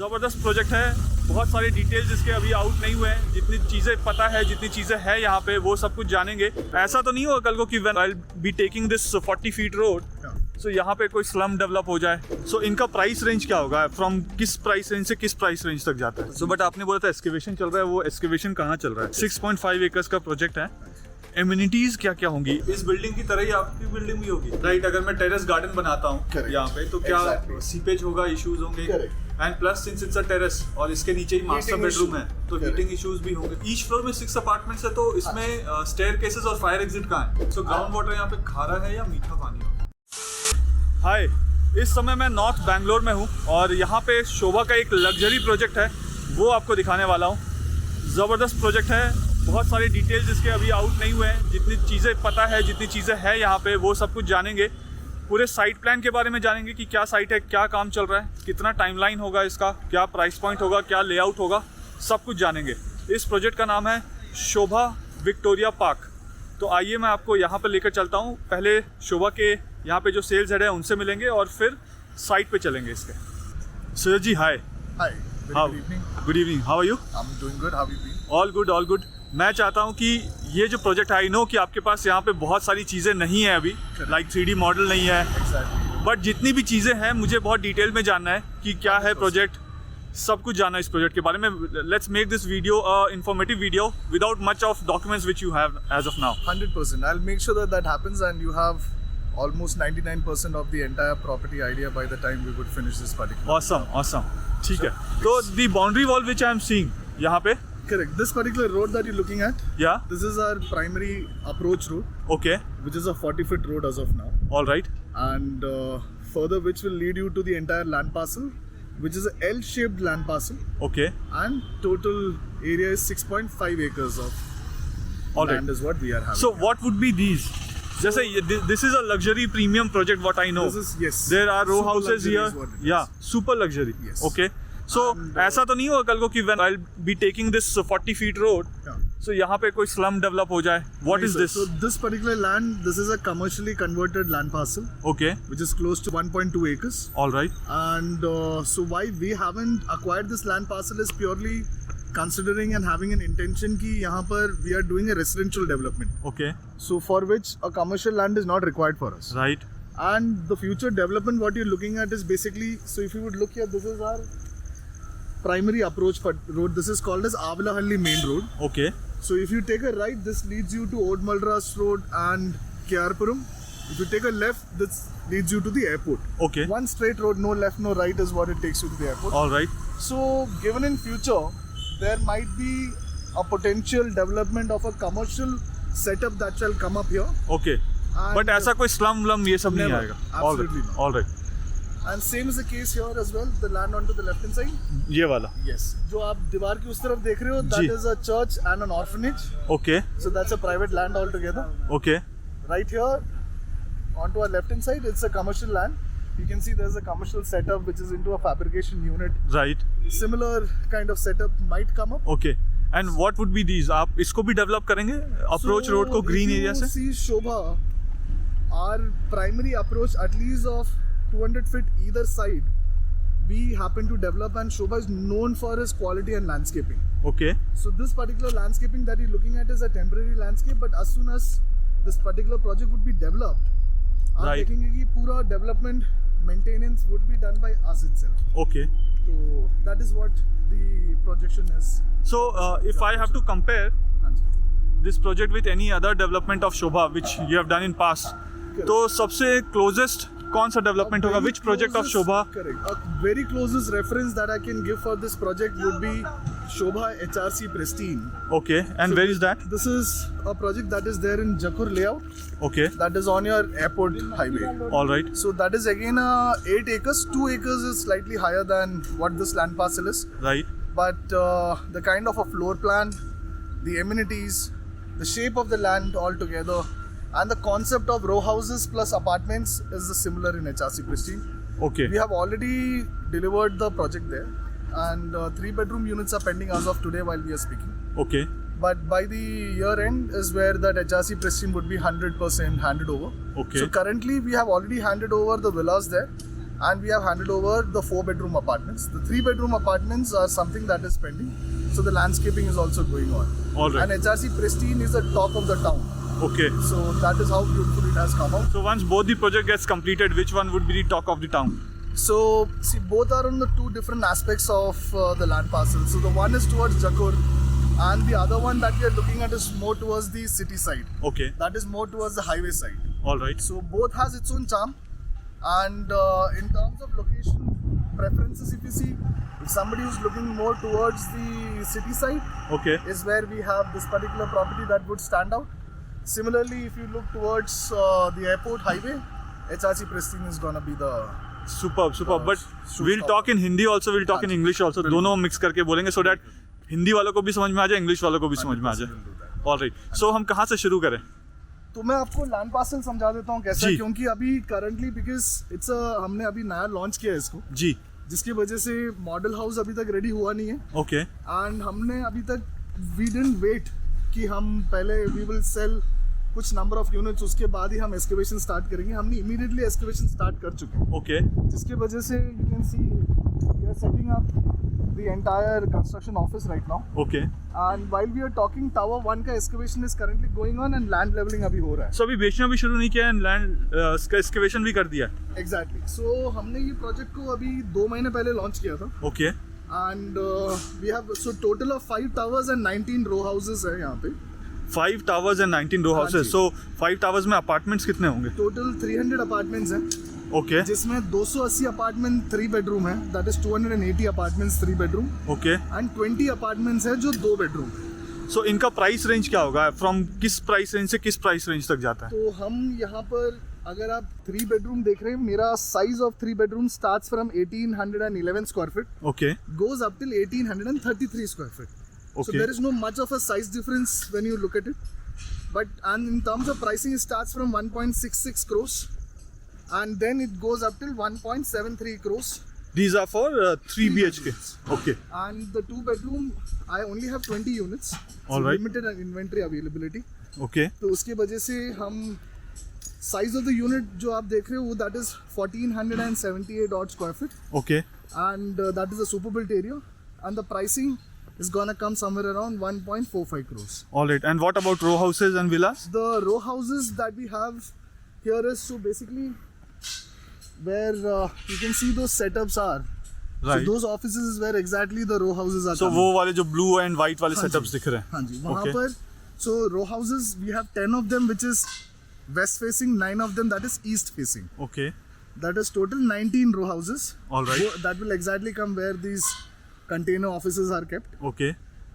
ज़बरदस्त प्रोजेक्ट है, बहुत सारे डिटेल्स इसके अभी आउट नहीं हुए हैं। जितनी चीज़ें पता है, जितनी चीज़ें हैं यहाँ पे, वो सब कुछ जानेंगे। ऐसा तो नहीं होगा कल को कि when I will be taking this 40 feet road, so यहाँ पे कोई स्लम डेवलप हो जाए। सो इनका प्राइस रेंज क्या होगा, फ्रॉम किस प्राइस रेंज से किस प्राइस रेंज तक जाता है? सो बट आपने बोला था एक्सकेवेशन चल रहा है, वो एक्सकेवेशन कहाँ चल रहा है? 6.5 एकर्स का प्रोजेक्ट है। एमिनिटीज क्या क्या होंगी? इस बिल्डिंग की तरह ही आपकी बिल्डिंग भी होगी, राइट? अगर मैं टेरेस गार्डन बनाता हूँ यहाँ पे, तो क्या सीपेज होगा, इश्यूज होंगे? And plus since it's a terrace और इसके नीचे ही मास्टर बेडरूम है, तो हीटिंग इश्यूज भी होंगे। ईच फ्लोर में 6 अपार्टमेंट्स है, तो इसमें स्टेयर केसेस और फायर एग्जिट कहाँ है? सो ग्राउंड वाटर यहाँ पे खारा है या मीठा पानी होगा? हाय, इस समय मैं नॉर्थ बैंगलोर में हूँ और यहाँ पे शोभा का एक लग्जरी प्रोजेक्ट है, वो आपको दिखाने वाला हूँ। ज़बरदस्त प्रोजेक्ट है, बहुत सारे डिटेल्स इसके अभी आउट नहीं हुए हैं। जितनी चीज़ें पता है, जितनी चीज़ें हैं यहाँ पे, वो सब कुछ जानेंगे। पूरे साइट प्लान के बारे में जानेंगे कि क्या साइट है, क्या काम चल रहा है, कितना टाइमलाइन होगा इसका, क्या प्राइस पॉइंट होगा, क्या लेआउट होगा, सब कुछ जानेंगे। इस प्रोजेक्ट का नाम है शोभा विक्टोरिया पार्क। तो आइए मैं आपको यहाँ पर लेकर चलता हूँ। पहले शोभा के यहाँ पे जो सेल्स हेड है उनसे मिलेंगे और फिर साइट पे चलेंगे इसके। Suraj ji, hi. Hi, good evening. Good evening, how are you? I am doing good, how are you? All good, all good. मैं चाहता हूँ कि ये जो प्रोजेक्ट है, आई नो कि आपके पास यहाँ पे बहुत सारी चीज़ें नहीं है अभी, लाइक 3D मॉडल नहीं है, बट जितनी भी चीज़ें हैं मुझे बहुत डिटेल में जानना है कि क्या है प्रोजेक्ट, सब कुछ जानना है इस प्रोजेक्ट के बारे में। Let's make this video informative video without much of documents which you have as of now. 100%. I'll make sure that happens and you have almost 99% of the entire property idea by the time we would finish this particular. Awesome, awesome. ठीक है। तो the boundary wall which I am seeing यहाँ पे, Correct. This particular road that you're looking at, yeah, this is our primary approach road, okay, which is a 40-foot road as of now. all right, And further, which will lead you to the entire land parcel, which is a L-shaped land parcel. okay, And total area is 6.5 acres of all right. land is what we are having. So what would be these? जैसे this is a luxury premium project, what I know. This is, yes. There are row Super houses luxury here. is what it is. Yeah, super luxury. Yes. Okay. So And, ऐसा तो नहीं होगा कल को कि when I'll be taking this 40 feet road, Yeah. so यहाँ पे कोई slum develop हो जाए. What is Sir, this? So this particular land, this is a commercially converted land parcel, Okay. which is close to 1.2 acres. All right. And so why we haven't acquired this land parcel is purely considering and having an intention कि यहाँ पर we are doing a residential development. Okay. So for which a commercial land is not required for us. Right. And the future development, what you're looking at is basically, so if you would look here, this is our primary approach for road. This is called as Avalahalli main road. Okay. So if you take a right, this leads you to Old Malras Road and Kyarpuram. If you take a left, this leads you to the airport. Okay. One straight road, no left, no right is what it takes you to the airport. All right. So given in future, there might be a potential development of a commercial setup that shall come up here. Okay. And But ऐसा कोई slum वलम ये सब नहीं Never. आएगा. Absolutely not. All right. And same is the case here as well. The land onto the left hand side. ये वाला. Yes. जो आप दीवार की उस तरफ देख रहे हो, that ji. is a church and an orphanage. Okay. So that's a private land altogether. Okay. Right here, onto our left hand side, it's a commercial land. You can see there's a commercial setup which is into a fabrication unit. Right. Similar kind of setup might come up. Okay. And what would be these? आप इसको भी develop करेंगे? Approach road को green area से? If you see Shobha, our primary approach, at least of 200 feet either side, we happen to develop, and Shobha is known for his quality and landscaping. Okay. So this particular landscaping that you're looking at is a temporary landscape, but as soon as this particular project would be developed, आप Right. देखेंगे कि पूरा development maintenance would be done by us itself. Okay. So that is what the projection is. So if I have to compare हाँ जी. this project with any other development of Shobha which you have done in past, तो सबसे closest कौन सा development होगा? Which project of Shobha? Correct. A very closest reference that I can give for this project would be Shobha HRC Pristine. Okay. And So where is that? This is a project that is there in Jakur layout. Okay. That is on your airport highway. All right. So that is again 8 acres. 2 acres is slightly higher than what this land parcel is. Right. But the kind of a floor plan, the amenities, the shape of the land altogether, and the concept of row houses plus apartments is similar in HRC Pristine. Okay. We have already delivered the project there, and 3-bedroom units are pending as of today while we are speaking. Okay. But by the year end is where that HRC Pristine would be 100% handed over. Okay. So currently we have already handed over the villas there, and we have handed over the 4-bedroom apartments. The 3-bedroom apartments are something that is pending. So the landscaping is also going on. All right. And HRC Pristine is the talk of the town. Okay. So that is how beautiful it has come out. So once both the project gets completed, which one would be the talk of the town? So see, both are on the two different aspects of the land parcel. So the one is towards Jakur, and the other one that we are looking at is more towards the city side. Okay. That is more towards the highway side. All right. So both has its own charm. And in terms of location preferences, if you see, if somebody who's looking more towards the city side, Okay. is where we have this particular property that would stand out. Similarly, if you look towards the airport highway, HRC Pristine is gonna be the Superb, superb. But should we'll stop. talk in Hindi also, we'll talk in English also. दोनों mix करके बोलेंगे so that Hindi वालों को भी समझ में आ जाए, English वालों को भी समझ में आ जाए. All right. So हम कहाँ से शुरू करें? तो मैं आपको लैंड पार्सल समझा देता हूँ कैसा है, जी. क्योंकि अभी करंटली बिकॉज हमने अभी नया लॉन्च किया है इसको, जी. जिसकी वजह से मॉडल हाउस अभी तक रेडी हुआ नहीं है. Okay. एंड हमने अभी तक वी डिडंट वेट कि हम पहले वी विल सेल कुछ नंबर ऑफ यूनिट्स, उसके बाद ही हम एस्केवेशन स्टार्ट करेंगे. हमने इमीडिएटली एस्केवेशन स्टार्ट कर चुके हैं, Okay. जिसकी वजह से you can see we are setting up the entire construction office right now. Okay. And while we are talking tower 1 का excavation is currently going on and land levelling अभी हो रहा है. So अभी बेचना भी शुरू नहीं किया है, लैंड का एक्सकेवेशन भी कर दिया है. एग्जैक्टली. सो हमने ये प्रोजेक्ट को अभी 2 महीने पहले लॉन्च किया था. Okay. And we have so total of 5 towers and 19 row houses है यहाँ पे. 5 towers and 19 row हाँ houses. जी. So 5 towers में apartments कितने होंगे? टोटल 300 अपार्टमेंट्स हैं, Okay. जिसमें 280 अपार्टमेंट 3 बेडरूम है, that is 280 apartments 3 bedroom, Okay. And 20 apartments है जो 2 बेडरूम. So इनका प्राइस रेंज क्या होगा? From किस प्राइस रेंज से किस प्राइस रेंज तक जाता है? तो हम यहाँ पर अगर आप 3 बेडरूम देख रहे हैं, मेरा size of 3 bedroom starts from 1811 square feet, Okay. goes up till 1833 square feet. So Okay. there is no much of a size difference when you look at it. But and in terms of pricing, it starts from 1.66 crores, and then it goes up till 1.73 crores. These are for 3 BHK. Okay. And the 2 bedroom, I only have 20 units. So All right. limited inventory availability. Okay. तो उसके वजह से हम size of the unit जो आप देख रहे हो वो that is 1478 odd square feet, Okay. and that is a super built area, and the pricing is gonna come somewhere around 1.45 crores. All right. And what about row houses and villas? The row houses that we have here is so basically where you can see those setups are. Right. So those offices is where exactly the row houses are. So coming. वो वाले जो blue and white वाले हाँ जी. setups दिख रहे हैं. हाँ जी, वहाँ Okay. पर so row houses we have 10 of them which is west facing, 9 of them that is east facing. Okay. That is total 19 row houses. All right. That will exactly come where these container offices are kept. Okay.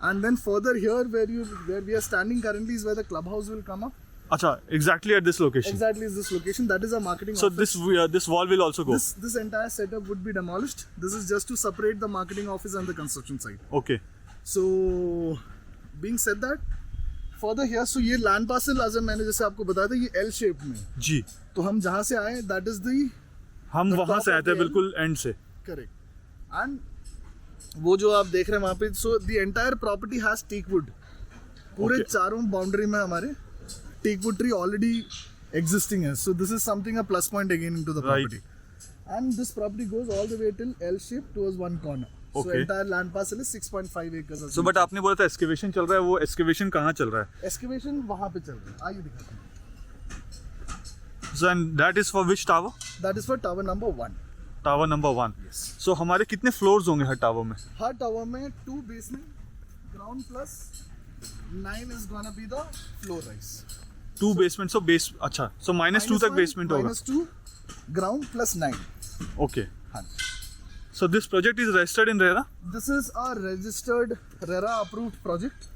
And then further here where we are standing currently is where the clubhouse will come up. अच्छा, exactly at this location. Exactly is this location. That is a marketing So office. this wall will also go. This entire setup would be demolished. This is just to separate the marketing office and the construction site. Okay. So being said that, further here, so ये land parcel as मैंने जैसे आपको बताया था ये L shape में. जी. तो हम जहाँ से आए that is the हम The वहाँ top से of आए थे the L. बिल्कुल end से. correct. And वो जो आप देख रहे हैं वहाँ पे, so the entire property has teak wood. पूरे Okay. चारों बाउंड्री में हमारे teak wood tree already existing है. So this is something a plus point again into the Right. property. And this property goes all the way till L shape towards one corner. So Okay. entire land parcel is 6.5 acres. So but आपने बोला था excavation चल रहा है, वो excavation कहाँ चल रहा है? Excavation वहाँ पे चल रहा है. आइए दिखाते हैं. So and that is for which tower? That is for tower number 1. Tower number 1. Yes. So हमारे कितने floors होंगे हर tower में? हर tower में 2 basement, ground plus 9 is gonna be the floor rise. 2 basement, so base अच्छा. So -2 तक basement होगा. -2, ground plus 9. Okay. हाँ. So this project is registered in RERA? This is a registered RERA approved project,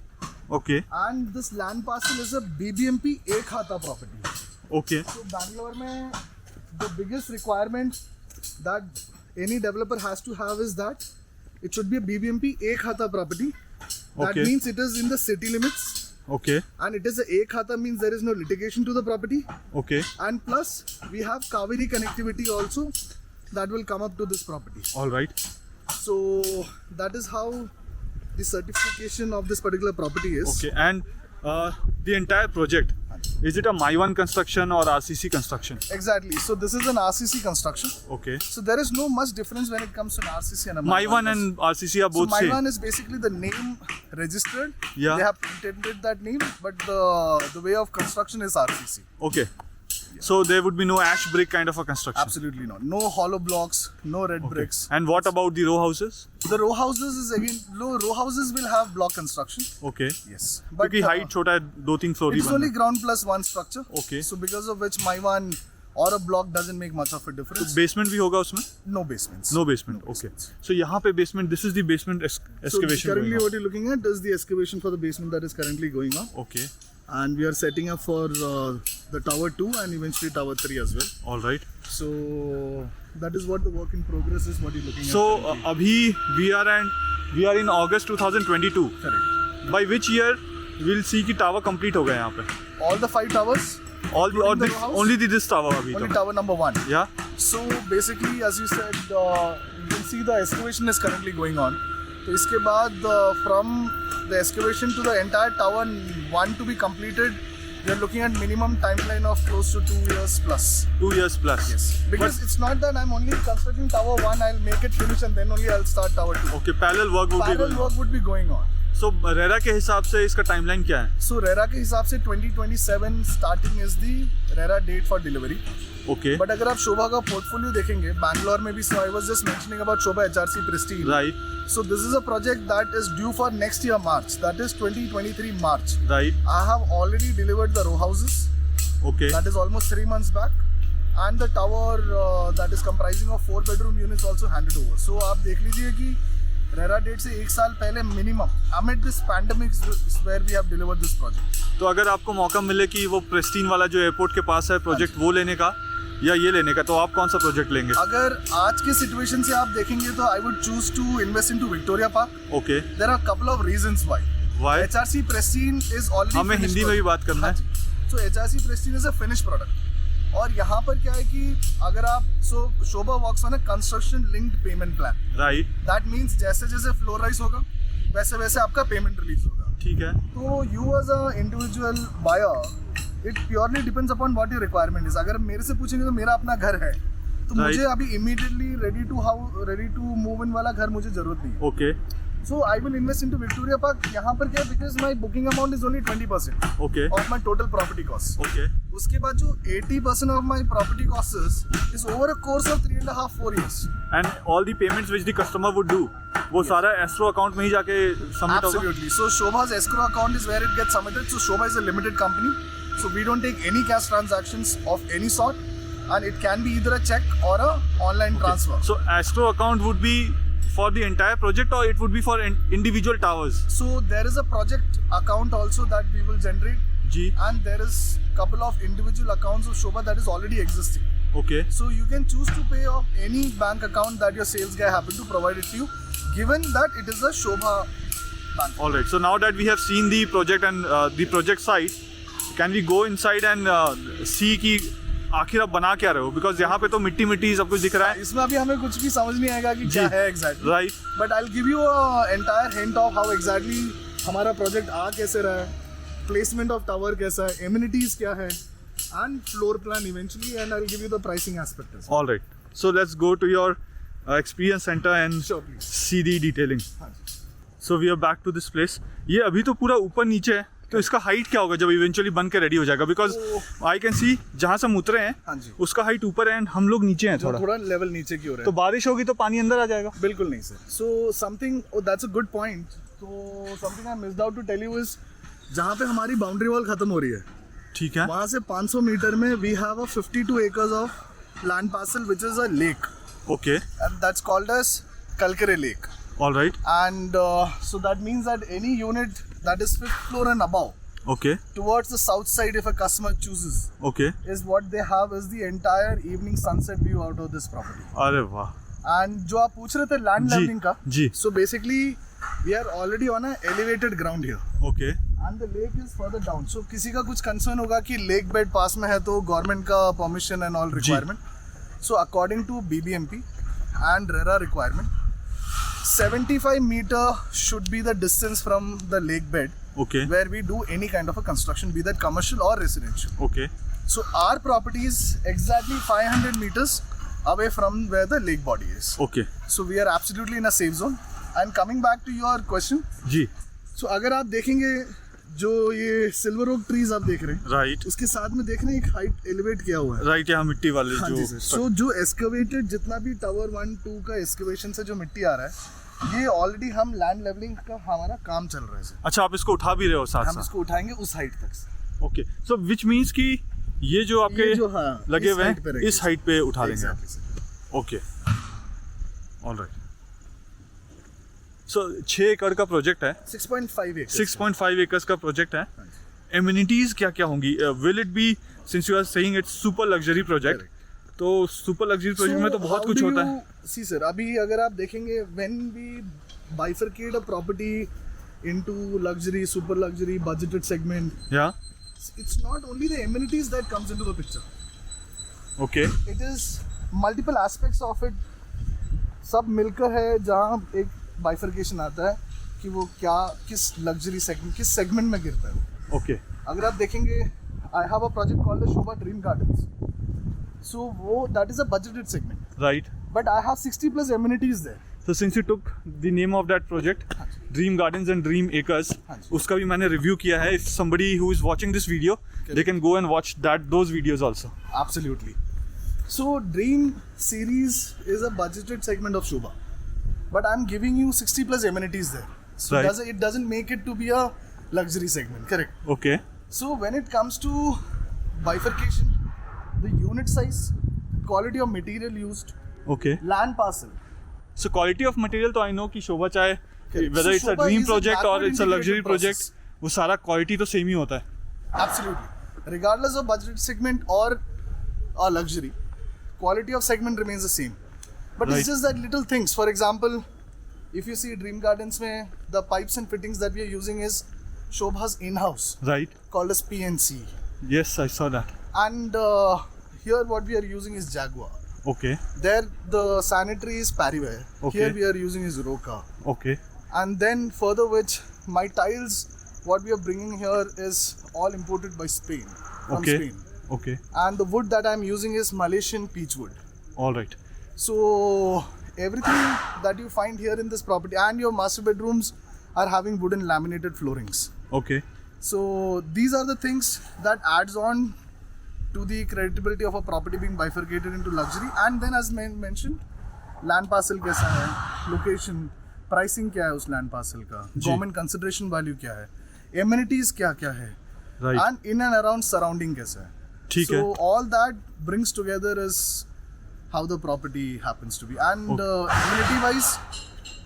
Okay. and this land parcel is a BBMP एक खाता property. Okay. So Bangalore में the biggest requirement that any developer has to have is that it should be a BBMP एक खाता property. That Okay. means it is in the city limits, Okay. and it is a ek khata means there is no litigation to the property, Okay. and plus we have Kaveri connectivity also that will come up to this property. All right. So that is how the certification of this particular property is. Okay. And the entire project, Is it a My1 construction or RCC construction? Exactly. So this is an RCC construction. Okay. So there is no much difference when it comes to an RCC and a My1 and RCC are So both same. My1 is basically the name registered. Yeah. They have patented that name, but the way of construction is RCC. Okay. So there would be no ash brick kind of a construction. Absolutely not. No hollow blocks, no red bricks. And what about the row houses? The row houses is again row houses will have block construction. Okay. Yes. क्योंकि height छोटा है 2-3 floor he it's बनना only है. ground plus one structure. Okay. So because of which My1 or a block doesn't make much of a difference. Basement भी होगा उसमें? No basements. No basement. Okay. So यहाँ पे basement. This is the basement excavation. So currently going on. what you're looking at is the excavation for the basement that is currently going on. Okay. And we are setting up for the tower 2 and eventually tower 3 as well. All right. So that is what the work in progress is. What you're looking So at. अभी we are in August 2022. Correct. By which year we'll see कि tower complete हो गया यहाँ पे? All the 5 towers. All the, or Including the this, row house? only this tower अभी Only तो. tower number 1. Yeah. So basically, as you said, you can see the excavation is currently going on. तो इसके बाद from the excavation to the entire tower 1 to be completed, we are looking at minimum timeline of close to 2 years plus. 2 years plus. Yes. Because it's not that I'm only constructing tower 1, I'll make it finish and then only I'll start tower 2. Okay. Parallel work would be Parallel going on. work would be going on. So RERA के हिसाब से इसका timeline क्या है? So RERA के हिसाब से 2027 starting is the RERA date for delivery. Okay. But अगर आप शोभा का पोर्टफोलियो देखेंगे, बैंगलोर में भी, so I was just mentioning about Shobha HRC Prestige. Right. So this is a project that is due for next year March. That is 2023 March. Right. I have already delivered the row houses. Okay. That is almost 3 months back. And the tower that is comprising of 4-bedroom units also handed over. So आप देख लीजिए कि RERA date से 1 साल पहले minimum amid this pandemic is where we have delivered this project. तो अगर आपको मौका मिले कि वो प्रेस्टीन वाला जो एयरपोर्ट के पास है प्रोजेक्ट वो लेने का या ये लेने का, तो आप कौन सा प्रोजेक्ट लेंगे? अगर आज के सिचुएशन से आप देखेंगे तो I would choose to invest into Victoria Park. Okay. There are couple of reasons why. Why? HRC Prestige is already हमें finished हिंदी में भी बात करना है. So HRC Prestige is a finished product. और यहाँ पर क्या है कि अगर आप Sobha works on a construction linked payment plan. Right. That means जैसे जैसे फ्लोर राइज होगा वैसे वैसे आपका पेमेंट रिलीज होगा. ठीक है. तो you as a individual buyer it purely depends upon what your requirement is. अगर मेरे से पूछेंगे तो मेरा अपना घर है तो मुझे अभी immediately ready to move in वाला घर मुझे जरूरत नहीं है. Okay. So I will invest into Victoria Park. यहाँ पर क्या, because my booking amount is only 20% okay. of my total property cost. Okay. उसके बाद जो 80% of my property cost is over a course of 3.5-4 years. And all the payments which the customer would do वो सारा astro account में ही जाके submit होगा? Absolutely. So Shobha's escrow account is where it gets submitted. So Shobha is a limited company. So we don't take any cash transactions of any sort, and it can be either a check or a online transfer. So escrow account would be for the entire project or it would be for individual towers? So there is a project account also that we will generate. Ji. And there is couple of individual accounts of Shobha that is already existing. Okay. So you can choose to pay off any bank account that your sales guy happen to provide it to you, given that it is a Shobha bank. All right. So now that we have seen the project and the project site, can we go inside and see कि आखिर आप बना क्या रहे हो? Because यहाँ पे तो मिट्टी मिट्टी सब कुछ दिख रहा है. इसमें अभी हमें कुछ भी समझ नहीं आएगा कि क्या है exactly. Right. But I'll give you a entire hint of how exactly हमारा project आ कैसे रहा है, placement of tower कैसा है, amenities क्या है, and floor plan eventually, and I'll give you the pricing aspect as well. All right. So let's go to your experience center and Sure, please. see the detailing. हाँ जी. So we are back to this place. ये अभी तो पूरा ऊपर नीचे है, तो इसका हाइट क्या होगा जब इवेंचुअली बन के रेडी हो जाएगा? बिकॉज आई कैन सी जहाँ से हम उतरे हैं हाँ जी. उसका हाइट ऊपर है एंड हम लोग नीचे हैं थोड़ा. थोड़ा लेवल नीचे की हो रहा है. तो बारिश होगी तो पानी अंदर आ जाएगा? बिल्कुल नहीं sir. So something that's a good point. तो something I missed out to tell you is जहाँ पे हमारी बाउंड्री वॉल खत्म हो रही है, ठीक है, वहाँ से 500 मीटर में we have a 52 acres of land parcel which is a lake, okay, and that's called as Kalkere lake. All right. And so that means that any unit that is 5th floor and above, okay, towards the south side, if a customer chooses, okay. is what they have is the entire evening sunset view out of this property. अरे वाह. And जो आप पूछ रहे थे land जी, levelling का, जी. so basically we are already on a elevated ground here, okay, and the lake is further down. So किसी का कुछ कंसर्न होगा कि लेक बेड पास में है तो गवर्नमेंट का permission and all requirement. So according to BBMP and RERA requirement, 75 meter should be the distance from the lake bed Okay. where we do any kind of a construction, be that commercial or residential. Okay. So our property is exactly 500 meters away from where the lake body is. Okay. So we are absolutely in a safe zone. And coming back to your question, जी. so अगर आप देखेंगे जो ये silver oak trees आप देख रहे हैं, Right. उसके साथ में देख रहे हैं एक हाइट एलिवेट किया हुआ है. Right, यहाँ मिट्टी वाले हाँ जो जी सर. सो जो एस्केवेटेड जितना भी टावर 1-2 का एस्केवेशन से जो मिट्टी आ रहा है, ये ऑलरेडी हम लैंड लेवलिंग का हमारा काम चल रहा है सर. अच्छा, आप इसको उठा भी रहे हो साथ हम साथ. इसको उठाएंगे उस हाइट तक sir. Okay, so which means कि ये जो आपके ये जो, हाँ, लगे इस हुए height पे हैं रहेंगे इस हाइट पे उठा देंगे. Exactly, sir. Okay, alright. So 6 एकड़ का प्रोजेक्ट है. 6.5 acres. 6.5 एकर्स का प्रोजेक्ट है. एमिनिटीज क्या क्या होंगी? Will it be, since you are saying it's super luxury project, तो सुपर लग्जरी प्रोजेक्ट में तो बहुत कुछ होता है. सी सर, अभी अगर आप देखेंगे when we bifurcate a property into luxury, super luxury, budgeted segment, या it's not only the amenities that comes into the picture. Okay. It is multiple aspects of it. सब मिलकर है जहाँ एक बाइफरकेशन आता है कि वो क्या किस लग्जरी सेगमेंट, किस सेगमेंट में गिरता है. ओके. अगर आप देखेंगे, I have a project called the Sobha dream gardens. So वो that is a budgeted segment, right. But I have 60+ amenities there. So since you took the name of that project, Dream Gardens and Dream Acres, हाँ जी. उसका भी मैंने review किया है. If somebody who is watching this video, they can go and watch those videos also. Absolutely. So Dream series is a budgeted segment of Shobha, but I'm giving you 60+ amenities there. So Right. it doesn't make it to be a luxury segment, correct? Okay. So when it comes to bifurcation, the unit size, quality of material used, Okay. land parcel. So quality of material तो I know कि शोभा चाहे Correct. whether So it's a Shobha dream is a project or backward it's a luxury integrated project, process. वो सारा quality तो same ही होता है. Absolutely. Regardless of budget segment or a luxury, quality of segment remains the same. But Right. it's just that little things. For example, if you see Dream Gardens mein, the pipes and fittings that we are using is Shobha's in-house, Right. called as PNC. Yes, I saw that. And here what we are using is Jaguar. Okay. There the sanitary is Parryware. Okay. Here we are using is Roca. Okay. And then further which, my tiles, what we are bringing here is all imported by Spain, from Okay. Spain. Okay. And the wood that I'm using is Malaysian peach wood. All right. So everything that you find here in this property, and your master bedrooms are having wooden laminated floorings. Okay. So these are the things that adds on to the credibility of a property being bifurcated into luxury. And then as mentioned, land parcel कैसा है, location, pricing क्या है उस land parcel का, government consideration value क्या है, amenities क्या क्या है, Right. and in and around surrounding कैसा है. ठीक है. So all that brings together is how the property happens to be. And amenity wise,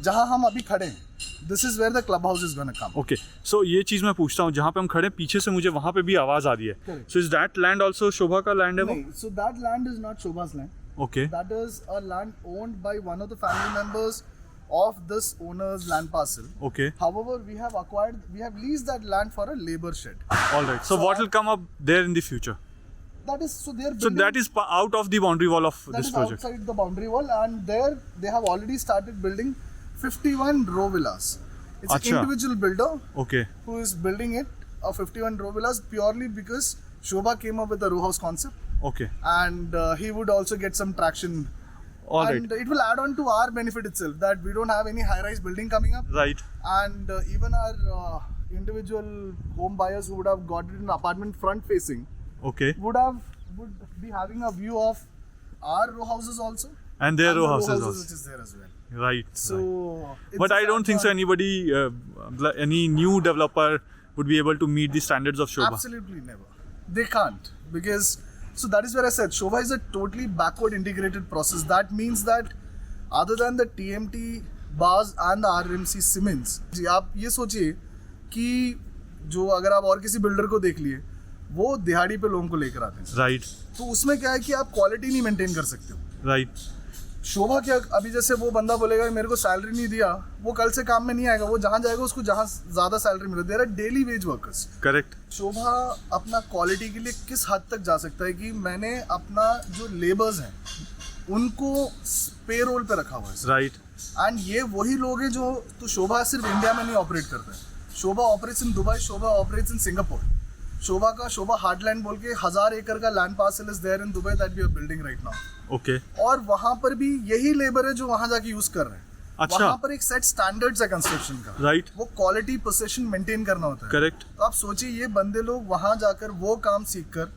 जहाँ हम अभी खड़े हैं, this is where the clubhouse is gonna come. Okay. So ये चीज मैं पूछता हूँ, जहाँ पे हम खड़े हैं पीछे से मुझे वहाँ पे भी आवाज आ रही है. Correct. So is that land also शोभा का land है वो? नहीं, so that land is not Shobha's land. Okay. That is a land owned by one of the family members of this owner's land parcel. Okay. However, we have leased that land for a labor shed. All right. So what will come up there in the future? That is, so they are So building, that is out of the boundary wall of that this is project. outside the boundary wall, and there they have already started building 51 row villas. It's Acha. an individual builder Okay. who is building it, 51 row villas, purely because Shobha came up with the row house concept, Okay. and he would also get some traction. All right. And it will add on to our benefit itself, that we don't have any high-rise building coming up, Right. and even our individual home buyers who would have got it in apartment front facing Okay. would be having a view of our row houses also, And their and row the houses which also. is there as well. Right. So, right. it's But a I don't think so factor. anybody, any new developer would be able to meet the standards of Shobha. Absolutely never. They can't, because so that is where I said Shobha is a totally backward integrated process. That means that other than the TMT bars and the RMC cements, जी आप ये सोचिए कि जो अगर आप और किसी builder को देख लिए, वो दिहाड़ी पे लोगों को लेकर आते हैं, Right. तो उसमें क्या है कि आप क्वालिटी नहीं मेंटेन कर सकते हो. Right. शोभा क्या, अभी जैसे वो बंदा बोलेगा मेरे को सैलरी नहीं दिया, वो कल से काम में नहीं आएगा, वो जहाँ जाएगा उसको जहाँ ज़्यादा सैलरी मिले. There are daily wage workers. Correct. Shobha अपना क्वालिटी के लिए किस हद तक जा सकता है कि मैंने अपना जो लेबर्स हैं उनको पे रोल पे रखा हुआ है. Right. एंड ये वही लोग हैं जो, तो शोभा सिर्फ इंडिया में नहीं ऑपरेट करता है, Sobha operates in Dubai, Sobha operates in Singapore. Sobha का शोभा हार्डलैंड बोल के 1000 एकड़ का land parcel is there in Dubai that we are building right now. Okay. और वहां पर भी यही लेबर है जो वहां जाके यूज कर रहे हैं. अच्छा. वहां पर एक सेट स्टैंडर्ड्स है कंस्ट्रक्शन का. राइट. वो क्वालिटी पोजीशन मेंटेन करना होता है. करेक्ट. तो आप सोचिए ये बंदे लोग वहां जाकर वो काम सीख कर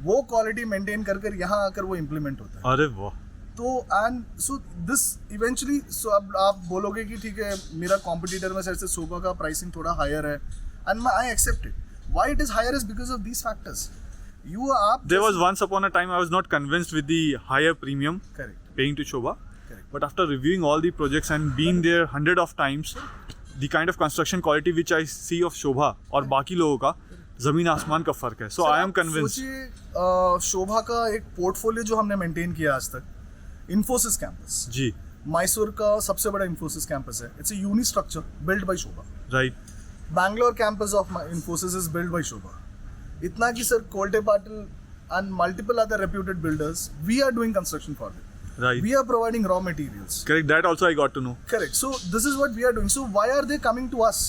वो क्वालिटी मेंटेन कर कर यहाँ आकर वो इम्प्लीमेंट होता है. अरे वाह. तो and so this eventually so अब आप बोलोगे कि ठीक है मेरा कॉम्पिटिटर में से शोभा का प्राइसिंग थोड़ा हायर है and I accept it. Why it is higher is because of these factors. You आप There was once upon a time I was not convinced with the higher premium correct paying to Shobha. Correct But after reviewing all the projects and being there hundred of times, the kind of construction quality which I see of Shobha और बाकी लोगों का जमीन आसमान का फर्क है. So I am convinced. सोचिए शोभा का एक पोर्टफोलियो जो हमने मेंटेन किया आज तक. इन्फोसिस कैंपस जी. मैसूर का सबसे बड़ा इन्फोसिस कैंपस है. It's a unique structure build by Shobha. Right. Bangalore campus of Infosys is built by Shobha. इतना कि sir Kolte Patil and multiple other reputed builders, we are doing construction for them. Right. We are providing raw materials. Correct. That also I got to know. Correct. So this is what we are doing. So why are they coming to us?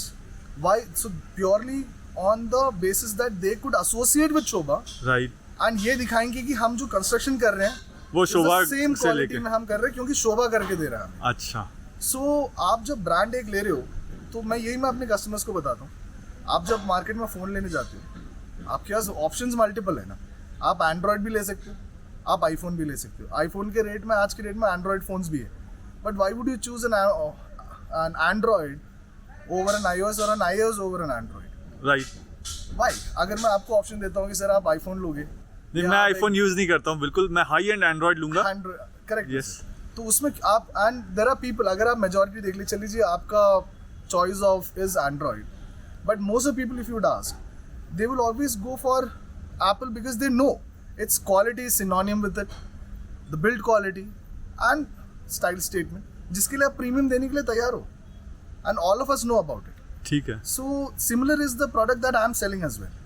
Why? So purely on the basis that they could associate with Shobha Right. and ये दिखाएंगे कि हम जो construction कर रहे हैं वो शोभा same से क्वालिटी लेके. में हम कर रहे हैं क्योंकि शोभा करके दे रहा है हमें. अच्छा. सो आप जब ब्रांड एक ले रहे हो तो मैं अपने कस्टमर्स को बताता हूँ. आप जब मार्केट में फ़ोन लेने जाते हो आपके पास ऑप्शंस मल्टीपल है ना. आप एंड्रॉयड भी ले सकते हो, आप आईफोन भी ले सकते हो. आईफोन के रेट में आज के रेट में एंड्रॉयड फ़ोन्स भी है. But why would you choose an Android over an iOS और an iOS over an Android? Right. Why? अगर मैं आपको ऑप्शन देता हूँ कि सर आप आईफोन लोगे, नहीं, मैं आईफोन यूज नहीं करता हूँ बिल्कुल. मैं हाई एंड एंड्रॉइड लूंगा. करेक्ट. Yes. तो उसमें आप एंड देयर आर पीपल, अगर आप मेजॉरिटी देख लीजिए आपका choice of is Android. But most of the people, if you would ask, they will always go for Apple because they know its quality is synonym with it, the build quality and style statement, जिसके लिए आप premium देने के लिए तैयार हो. And all of us know about it. ठीक है. So similar is the product that I am selling as well.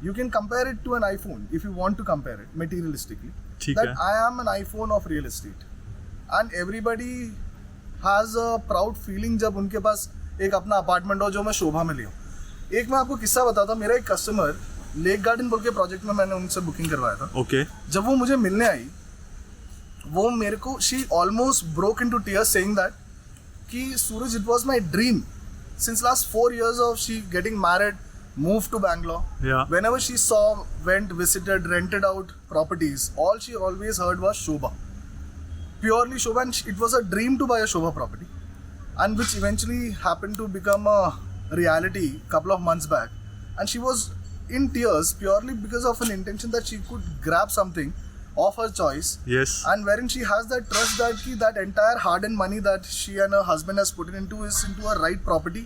You can compare it to an iPhone if you want to compare it materialistically. ठीक that है. I am an iPhone of real estate. And everybody has a proud feeling जब उनके पास एक अपना apartment हो जो मैं शोभा में लिया. एक मैं आपको किस्सा बताता हूँ. मेरा एक कस्टमर लेक गार्डन बोल के प्रोजेक्ट में मैंने उनसे बुकिंग करवाया था. ओके. जब वो मुझे मिलने आई वो मेरे को she almost broke into tears saying that कि Suraj it was my dream since last 4 years of she getting married, moved to Bangalore. Yeah. Whenever she saw, went, visited, rented out properties, all she always heard was Shobha. Purely Shobha, and it was a dream to buy a Shobha property, and which eventually happened to become a reality couple of months back. And she was in tears purely because of an intention that she could grab something of her choice. Yes. And wherein she has that trust that entire hard-earned money that she and her husband has put into is into a right property,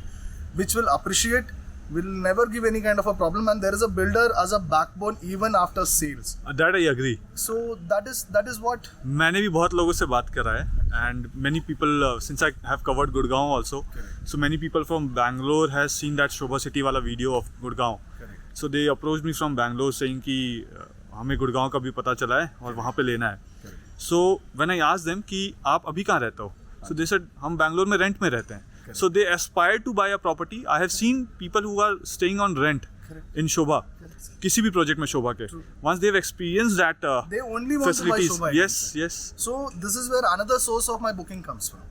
which will appreciate, will never give any kind of a problem, and there is a builder as a backbone even after sales. That I agree. So that is what. मैंने भी बहुत लोगों से बात करा है and many people since I have covered Gurgaon also. Correct. So many people from Bangalore has seen that Shobha City वाला video of Gurgaon. Correct. So they approached me from Bangalore saying कि हमें गुड़गांव का भी पता चला है और वहाँ पे लेना है. Correct. So when I asked them कि आप अभी कहाँ रहते हो, so they said हम बैंगलोर में रेंट में रहते हैं. Correct. So they aspire to buy a property. I have seen people who are staying on rent Correct. in Shobha. Correct. किसी भी प्रोजेक्ट में शोभा के. True. Once they've experienced that They only want to buy facilities. Shobha. Yes, yes. So this is where another source of my booking comes from.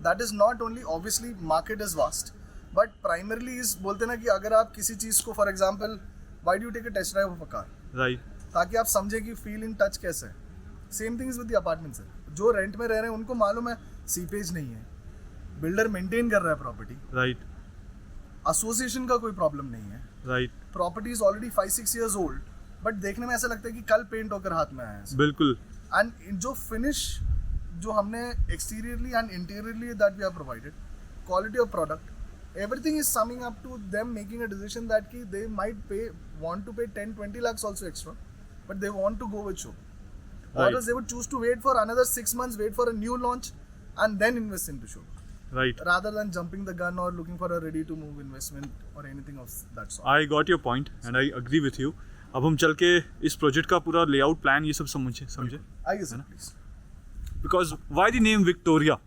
That is not only obviously market is vast, but primarily is बोलते ना कि अगर आप किसी चीज़ को for example, why do you take a test drive of a car? Right. ताकि आप समझे कि फील इन टच कैसे है. Same thing is with the apartments. जो रेंट में रह रहे हैं उनको मालूम है सीपेज नहीं है, बिल्डर मेंटेन कर रहा है प्रॉपर्टी, Right. एसोसिएशन का कोई प्रॉब्लम नहीं है, Right. Property is already 5-6 years old, but देखने में ऐसा लगता है कि कल पेंट होकर हाथ में आया है. बिल्कुल. एंड जो फिनिश जो हमने exteriorly and interiorly that we have provided, quality of product, everything is summing up to them making a decision that ki they might want to pay 10-20 lakhs also extra, but they want to go with Shobha. Or Right. else they would choose to wait for another 6 months, wait for a new launch, and then invest into Shobha, Right. rather than jumping the gun or looking for a ready-to-move investment or anything of that sort. I got your point and I agree with you. अब हम चल के इस project का पूरा layout plan ये सब समझे. आइए sir please. Because why the name Victoria?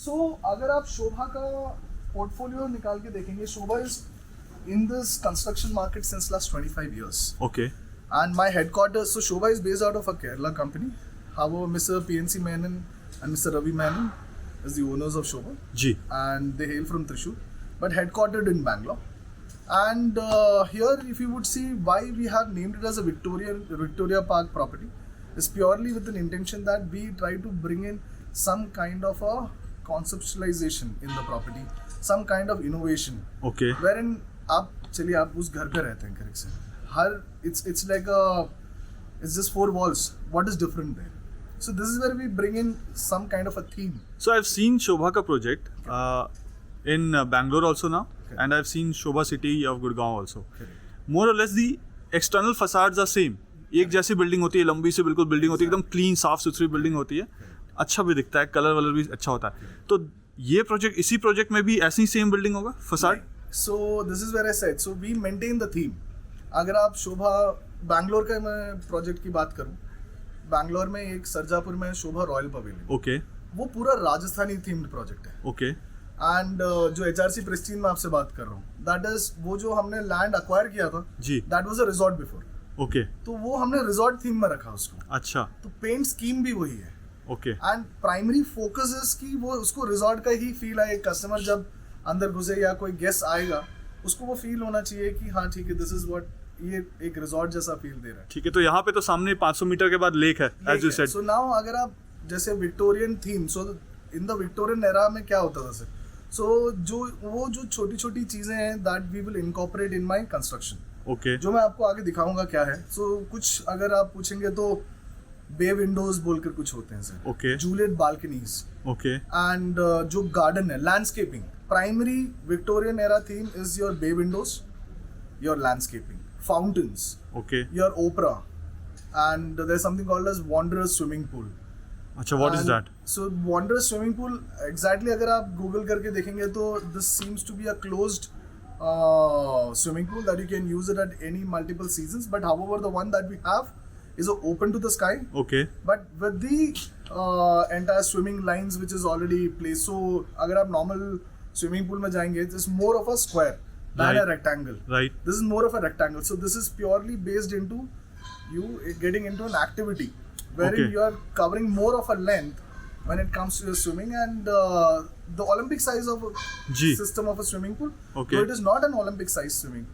So अगर आप शोभा का पोर्टफोलियो निकाल के देखेंगे, शोभा is in this construction market since last 25 years. Okay. And my headquarters, so Shobha is based out of a Kerala company. However, Mr. PNC Menon and Mr. Ravi Menon is the owners of Shobha. जी. And they hail from Thrissur, but headquartered in Bangalore. And here, if you would see why we have named it as a Victoria Park property, is purely with an intention that we try to bring in some kind of a conceptualization in the property, some kind of innovation. Okay. Wherein आप उस घर पे रहते हैं correct से it's like it's just 4 walls. What is different there? So this is where we bring in some kind of a theme. So I've seen Shobha ka project in Bangalore also now, and I've seen Shobha City of Gurgaon also. More or less the external facades are same. एक जैसी building होती है, लंबी सी बिल्कुल building होती है, एकदम clean साफ सुथरी बिल्डिंग होती है, अच्छा भी दिखता है, कलर वलर भी अच्छा होता है. तो ये प्रोजेक्ट, इसी प्रोजेक्ट में भी ऐसी सेम बिल्डिंग होगा facade? So this is where I said, so we maintain the theme. अगर आप शोभा बैंगलोर का मैं प्रोजेक्ट की बात करूं, बैंगलोर में एक सरजापुर में शोभा रॉयल पवेलियन. ओके. वो पूरा राजस्थानी थीम्ड प्रोजेक्ट है. ओके. एंड जो HRC प्रेस्टीन में आपसे बात कर रहा हूँ, दैट इज वो जो हमने लैंड अक्वायर किया था जी, that was a resort before. Okay. तो वो हमने रिजॉर्ट थीम में रखा उसको. अच्छा. तो पेंट स्कीम भी वही है. Okay. And primary focus is कि वो उसको रिजॉर्ट का ही फील आए. कस्टमर जब अंदर घुसे या कोई गेस्ट आएगा, उसको वो फील होना चाहिए कि हाँ ठीक है, दिस इज व्हाट, ये एक रिजॉर्ट जैसा फील दे रहा है. ठीक है. तो यहाँ पे तो सामने 500 मीटर के बाद लेक है, as you said. So now अगर आप जैसे Victorian theme, so in the Victorian era में क्या होता था सर, सो जो छोटी छोटी चीजें हैं that we will incorporate in my construction. Okay. जो मैं आपको आगे दिखाऊंगा क्या है. सो कुछ अगर आप पूछेंगे तो बे विंडोज बोलकर कुछ होते हैं sir. Okay. Juliet balconies. Okay. And जो गार्डन है, landscaping, primary Victorian era theme is your bay windows, your landscaping, fountains, okay, your opera, and there's something called as Wanderers swimming pool. अच्छा, what is that? So Wanderers swimming pool, exactly अगर आप Google करके देखेंगे तो this seems to be a closed swimming pool that you can use it at any multiple seasons, but however the one that we have is open to the sky. Okay. But with the entire swimming lines which is already placed. So अगर आप normal swimming pool में जाएंगे, it's more of a square than a rectangle. Right. This is more of a rectangle. So this is purely based into you getting into an activity wherein you are covering more of a length when it comes to your swimming, and the Olympic size of a system of a swimming pool. Okay. So it is not an Olympic size swimming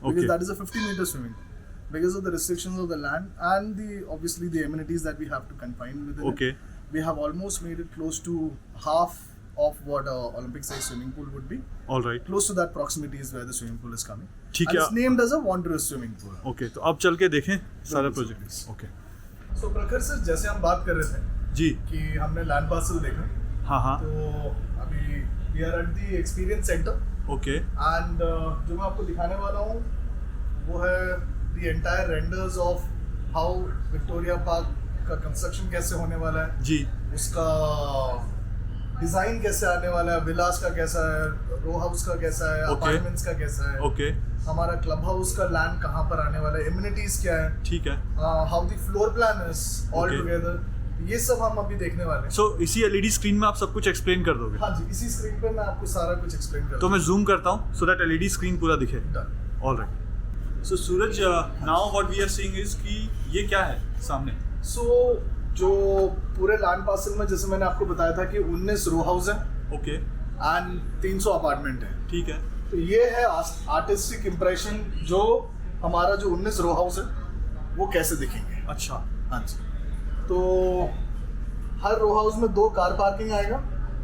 because that is a 50-meter swimming because of the restrictions of the land and obviously the amenities that we have to confine within Okay. it. We have almost made it close to half of what a Olympic size swimming pool would be. All right. Close to that proximity is where the swimming pool is coming. ठीक And है. it's named as a Wanderers swimming pool. Okay. तो अब चल के देखें सारा project. Okay. So प्रखर sir, जैसे हम बात कर रहे थे जी, कि हमने लैंड पार्सल देखा, हाँ हाँ. तो अभी we are at the experience center Okay. and जो मैं आपको दिखाने वाला हूँ वो है the entire renders of how Victoria Park का कंस्ट्रक्शन कैसे होने वाला है, जी, उसका डिजाइन कैसे आने वाला है, विलास का कैसा है, रो हाउस का कैसा है, अपार्टमेंट्स का कैसा है, ओके, हमारा क्लब हाउस का लैंड कहाँ पर आने वाला है, एमिनिटीज क्या है, ठीक है. How the floor plan is all Okay. Together, ये सब हम अभी देखने वाले हैं. सो इसी LED स्क्रीन में आप सब कुछ एक्सप्लेन कर दोगे? हाँ जी, इसी स्क्रीन पर मैं आपको सारा कुछ एक्सप्लेन कर तो मैं जूम करता हूँ सो दैट LED स्क्रीन पूरा दिखे. All right. So Suraj, now what we are seeing is कि ये क्या है सामने? सो जो पूरे लैंड पार्सल में जैसे मैंने आपको बताया था कि 19 रो हाउस है. ओके. एंड 300 अपार्टमेंट है. ठीक है. तो ये है आर्टिस्टिक इम्प्रेशन, जो हमारा जो 19 रो हाउस है वो कैसे दिखेंगे. अच्छा. हाँ जी. तो हर रो हाउस में 2 कार पार्किंग आएगा.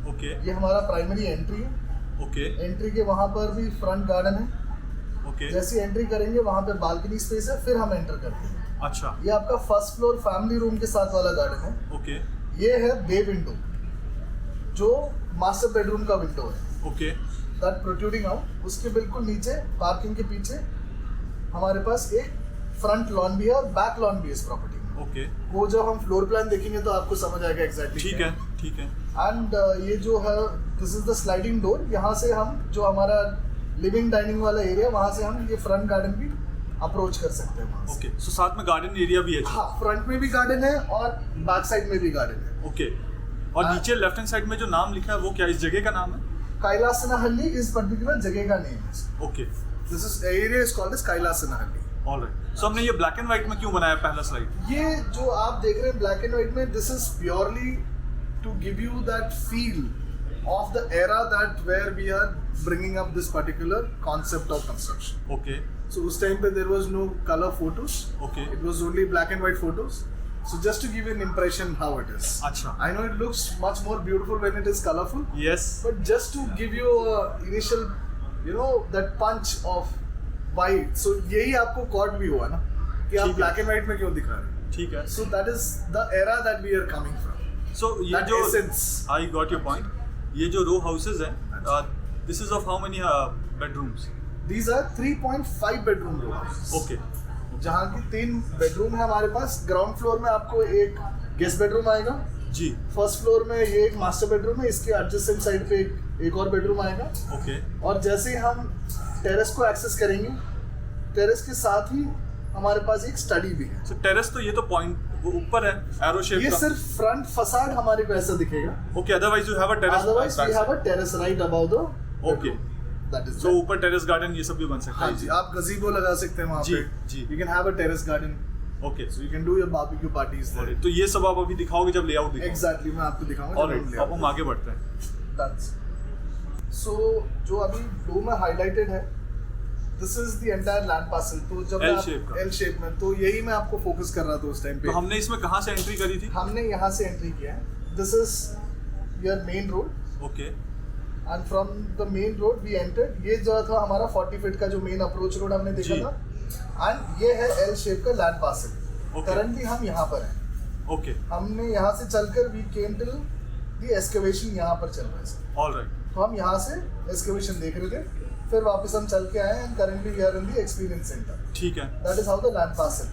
ओके. ये हमारा प्राइमरी एंट्री है. ओके. एंट्री के वहाँ पर भी फ्रंट गार्डन है. ओके. जैसी एंट्री करेंगे वहाँ पे बालकनी स्पेस है, फिर हम एंटर करते हैं. अच्छा. ये आपका फर्स्ट फ्लोर फैमिली रूम के साथ वाला गार्डन है. ओके. ये है बे विंडो, जो मास्टर बेडरूम का विंडो है. ओके. That protruding out. उसके बिल्कुल नीचे पार्किंग के पीछे हमारे पास एक फ्रंट लॉन भी है और बैक लॉन भी है इस प्रॉपर्टी में. ओके. वो जब हम फ्लोर प्लान देखेंगे तो आपको समझ आएगा एग्जैक्टली. ठीक है. ठीक है. एंड ये जो है, this is the sliding door. यहाँ से हम जो हमारा लिविंग डाइनिंग वाला एरिया, वहाँ से हम ये फ्रंट गार्डन भी अप्रोच कर सकते हैं वहाँ से. ओके. सो साथ में गार्डन एरिया भी है? हाँ, फ्रंट में भी गार्डन है और बैक साइड में भी गार्डन है. ओके. और नीचे लेफ्ट हैंड साइड में जो नाम लिखा है वो क्या, इस जगह का नाम है? कैलासनाहल्ली इस पर्टिकुलर जगह का नेम है. Okay. This is area is called as Kailasanahalli. Alright. So हमने ये ब्लैक एंड व्हाइट में क्यों बनाया पहला स्लाइड? ये जो आप देख रहे हैं ब्लैक एंड व्हाइट में, this is purely to give you that feel of the era that where we are bringing up this particular concept of construction. Okay So उस टाइम पे there was no color photos. Okay. It was only black and white photos. So just to give you an impression how it is. अच्छा। I know it looks much more beautiful when it is colorful. Yes. But just to give you a initial, you know, that punch of white. So यही आपको caught भी हुआ ना कि आप ठीक है। black and white में क्यों दिखा रहे हैं? ठीक है। So that is the era that we are coming from. सो ये That जो essence. I got your point, ये जो रो हाउसेज हैं, this is of how many bedrooms? These are 3.5 bedroom rooms. Okay जहाँ की 3 बेडरूम है हमारे पास। ग्राउंड फ्लोर में आपको एक गेस्ट बेडरूम आएगा। जी। फर्स्ट फ्लोर में ये एक मास्टर बेडरूम है, इसके एडजेसेंट साइड पे एक और बेडरूम आएगा। ओके और जैसे ही हम टेरेस को एक्सेस करेंगे, टेरेस के साथ ही हमारे पास एक स्टडी भी है। सो टेरेस तो ये तो पॉइंट वो ऊपर है एरो शेप ये का। सिर्फ फ्रंट फसाड हमारे को ऐसा दिखेगा। Okay, otherwise you have a terrace. Otherwise we have a terrace right above the okay. That is so ऊपर टेरेस गार्डन ये सब भी बन सकता हाँ है। जी, आप गजीबो लगा सकते हैं वहाँ जी, पे। जी। You can have a terrace garden, okay. So you can do your barbecue parties there. तो ये सब आप अभी दिखाओगे जब लेआउट दिखाओगे? एग्जैक्टली, मैं आपको दिखाऊंगा। ऑलराइट, अब हम आगे बढ़ते हैं। That's so जो अभी ब्लू में हाईलाइटेड है, this is the entire land parcel. तो जब L shape का। एल शेप में, तो यही मैं आपको फोकस कर रहा था उस टाइम पे। तो हमने इसमें कहाँ से एंट्री करी थी? हमने यहाँ से एंट्री किया है। This is your main road okay and from the main road we entered. ये जो था हमारा 40 फीट का जो मेन अप्रोच रोड हमने देखा जी। था, एंड ये है एल शेप का लैंड पार्सल। Okay. करंटली हम यहाँ पर हैं। ओके हमने यहाँ से चलकर वी केम टिल द एस्केवेशन, यहाँ पर चल रहा है सर। ऑलराइट। तो हम यहाँ से एस्केवेशन देख रहे थे, फिर वापस हम चल के आए and currently we are in the experience centre. ठीक है। That is how the land parcel.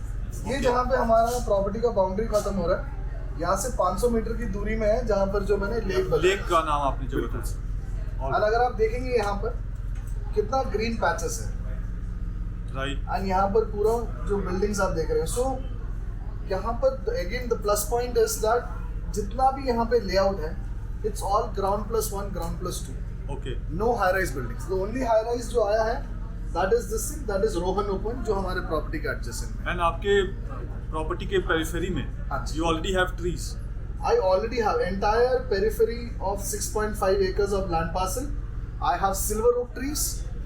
ये Okay. जहाँ पे हमारा प्रॉपर्टी का बाउंड्री खत्म हो रहा है, यहाँ से 500 मीटर की दूरी में है जहाँ पर जो मैंने लेक बताया। लेक का नाम आपने जो बताया। और अगर आप देखेंगे यहाँ पर कितना ग्रीन पैचेस है, राइट। एंड यहाँ पर पूरा जो बिल्डिंग्स आप देख रहे हैं। सो यहाँ पर again the plus point is that जितना भी यहाँ पे लेआउट है, it's all ground plus 1 ground plus 2। Okay no high rise buildings. The only high rise जो आया है that is this thing, that is Rohan open, जो हमारे प्रॉपर्टी के एडजेसेंट है। एंड आपके प्रॉपर्टी के पेरिफेरी में हाँ जी। You already have trees? I already have entire periphery of 6.5 acres of land parcel. I have silver oak trees